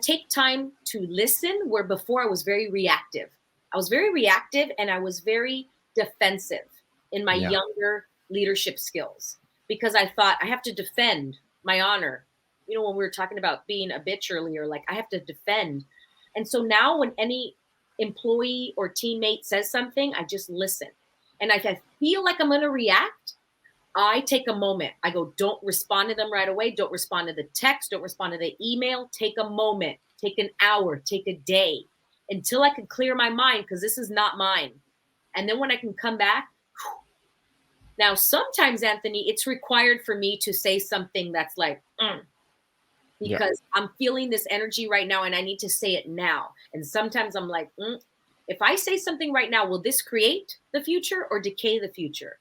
take time to listen, where before I was very reactive. And I was very defensive in my younger leadership skills, because I thought I have to defend my honor. When we were talking about being a bitch earlier, like I have to defend. And so now when any employee or teammate says something, I just listen. And if I feel like I'm going to react, I take a moment. I go, don't respond to them right away. Don't respond to the text. Don't respond to the email. Take a moment, take an hour, take a day until I can clear my mind, because this is not mine. And then when I can come back, now sometimes, Anthony, it's required for me to say something that's like, because I'm feeling this energy right now and I need to say it now. And sometimes I'm like, if I say something right now, will this create the future or decay the future?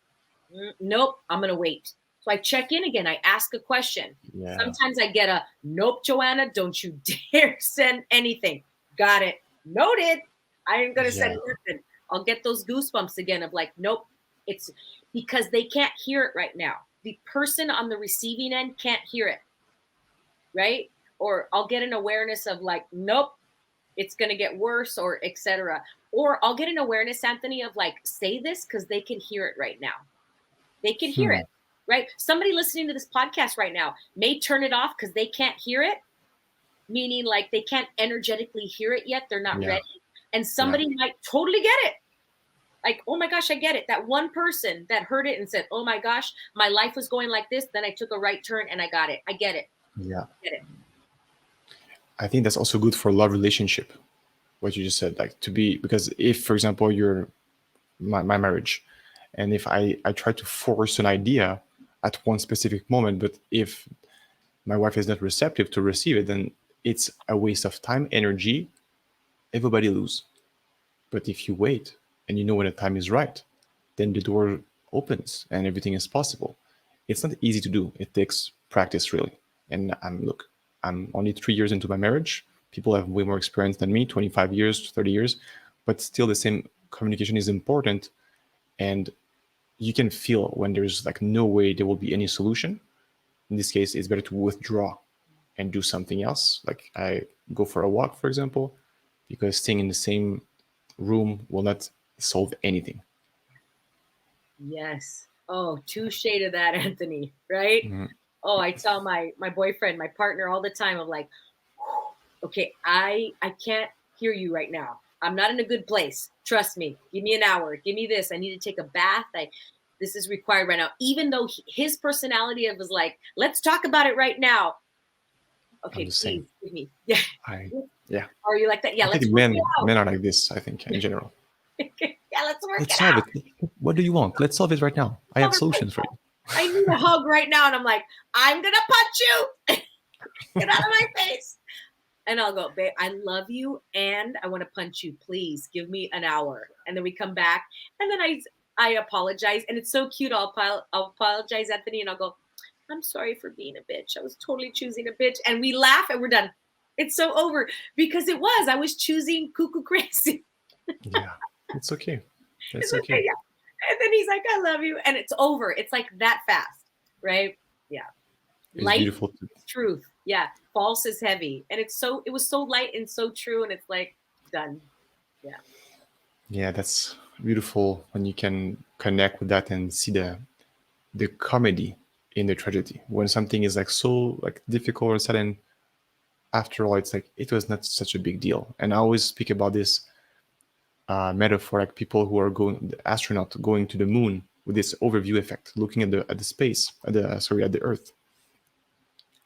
Nope, I'm going to wait. So I check in again. I ask a question. Yeah. Sometimes I get a, nope, Joanna, don't you dare send anything. Got it. Noted. I ain't going to send nothing. I'll get those goosebumps again of like, nope. It's because they can't hear it right now. The person on the receiving end can't hear it. Right? Or I'll get an awareness of like, nope, it's going to get worse, or etc. Or I'll get an awareness, Anthony, of like, say this because they can hear it right now. They can hear it, right? Somebody listening to this podcast right now may turn it off because they can't hear it, meaning like they can't energetically hear it yet. They're not ready. And somebody might totally get it. Like, oh my gosh, I get it. That one person that heard it and said, oh my gosh, my life was going like this. Then I took a right turn and I got it. I get it. Yeah. I get it. I think that's also good for love relationship. What you just said, like to be, because if, for example, you're my marriage, and if I try to force an idea at one specific moment, but if my wife is not receptive to receive it, then it's a waste of time, energy, everybody lose. But if you wait and you know when the time is right, then the door opens and everything is possible. It's not easy to do. It takes practice, really. And I'm only 3 years into my marriage. People have way more experience than me, 25 years, 30 years, but still the same communication is important. And you can feel when there's like no way there will be any solution. In this case, it's better to withdraw and do something else. Like I go for a walk, for example, because staying in the same room will not solve anything. Yes. Oh, touche to that, Anthony. Right? Mm-hmm. Oh, I tell my boyfriend, my partner all the time, I'm like, okay, I can't hear you right now. I'm not in a good place. Trust me. Give me an hour. Give me this. I need to take a bath. This is required right now. Even though his personality was like, let's talk about it right now. Okay, please give me. Yeah. Yeah. Are you like that? Yeah. I think men are like this, I think, in general. Yeah, let's solve it. What do you want? Let's solve it right now. I have solutions for you. I need a hug right now. And I'm like, I'm going to punch you. Get out of my face. And I'll go, babe, I love you. And I want to punch you. Please give me an hour. And then we come back. And then I apologize. And it's so cute. I'll apologize, Anthony. And I'll go, I'm sorry for being a bitch. I was totally choosing a bitch. And we laugh and we're done. It's so over. Because I was choosing cuckoo crazy. Yeah, it's okay. It's okay. Yeah. And then he's like, I love you. And it's over. It's like that fast. Right? Yeah. It's light beautiful. Truth. Yeah. False is heavy. And it was so light and so true. And it's like done. Yeah. Yeah, that's beautiful when you can connect with that and see the comedy in the tragedy. When something is like so like difficult or sudden, after all, it's like it was not such a big deal. And I always speak about this metaphor, like people who are the astronaut going to the moon with this overview effect, looking at the space, at the Earth.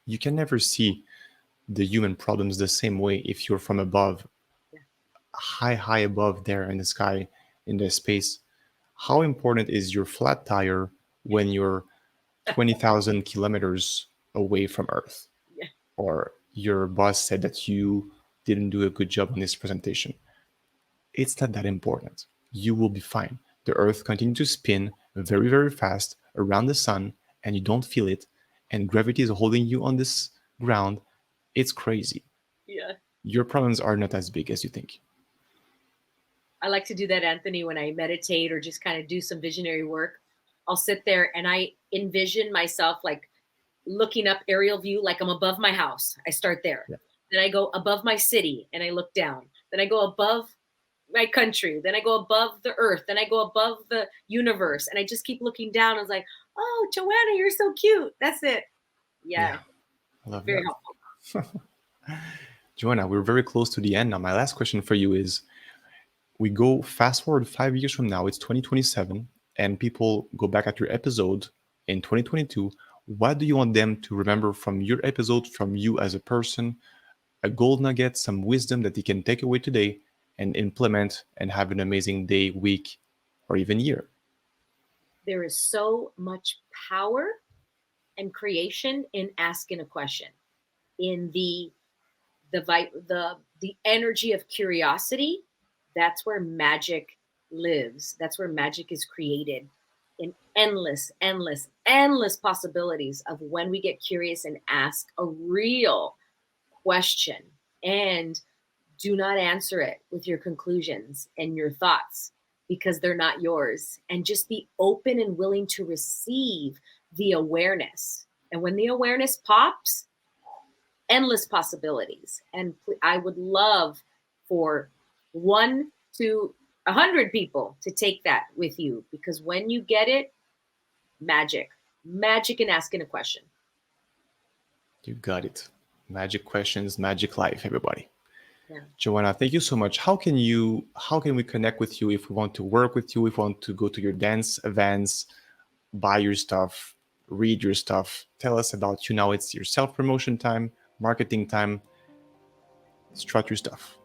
You can never see the human problems the same way if you're from above, high above there in the sky, in the space. How important is your flat tire when you're 20,000 kilometers away from Earth? Yeah. Or your boss said that you didn't do a good job on this presentation. It's not that important. You will be fine. The Earth continues to spin very, very fast around the sun, and you don't feel it. And gravity is holding you on this ground. It's crazy. Yeah. Your problems are not as big as you think. I like to do that, Anthony, when I meditate or just kind of do some visionary work. I'll sit there and I envision myself like looking up aerial view, like I'm above my house. I start there. Yeah. Then I go above my city and I look down. Then I go above my country. Then I go above the earth. Then I go above the universe. And I just keep looking down. I was like, oh, Joanna, you're so cute. That's it. Yeah. I love very helpful. Joanna, we're very close to the end now. My last question for you is, we go fast forward 5 years from now, it's 2027, and people go back at your episode in 2022. What do you want them to remember from your episode, from you as a person? A gold nugget, some wisdom that they can take away today and implement and have an amazing day, week, or even year. There is so much power and creation in asking a question, in the energy of curiosity. That's where magic lives. That's where magic is created, in endless possibilities of when we get curious and ask a real question, and do not answer it with your conclusions and your thoughts, because they're not yours, and just be open and willing to receive the awareness. And when the awareness pops, endless possibilities. And I would love for 1 to 100 people to take that with you, because when you get it, magic in asking a question. You got it. Magic questions, magic life, everybody. Yeah. Joanna, thank you so much. How can we connect with you if we want to work with you, if we want to go to your dance events, buy your stuff, read your stuff? Tell us about you now. It's your self-promotion time, marketing time. Strut your stuff.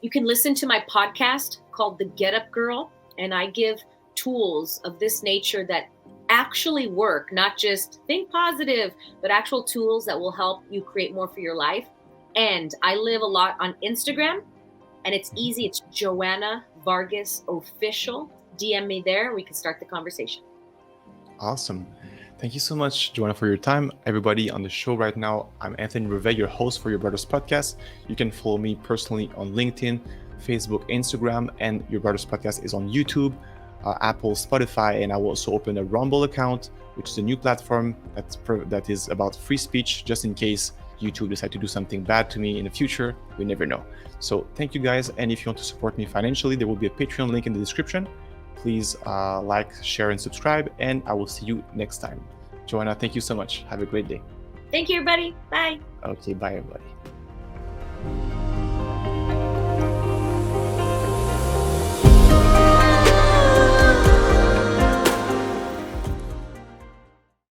You can listen to my podcast called The Get Up Girl, and I give tools of this nature that actually work, not just think positive, but actual tools that will help you create more for your life. And I live a lot on Instagram, and it's easy. It's Joanna Vargas Official. DM me there, and we can start the conversation. Awesome. Thank you so much, Joanna, for your time. Everybody on the show right now, I'm Anthony Rivest, your host for Your Brothers Podcast. You can follow me personally on LinkedIn, Facebook, Instagram, and Your Brothers Podcast is on YouTube, Apple, Spotify, and I will also open a Rumble account, which is a new platform that is about free speech, just in case YouTube decide to do something bad to me in the future. We never know. So thank you guys. And if you want to support me financially, there will be a Patreon link in the description. Please like, share, and subscribe. And I will see you next time. Joanna, thank you so much. Have a great day. Thank you, everybody. Bye. Okay, bye, everybody.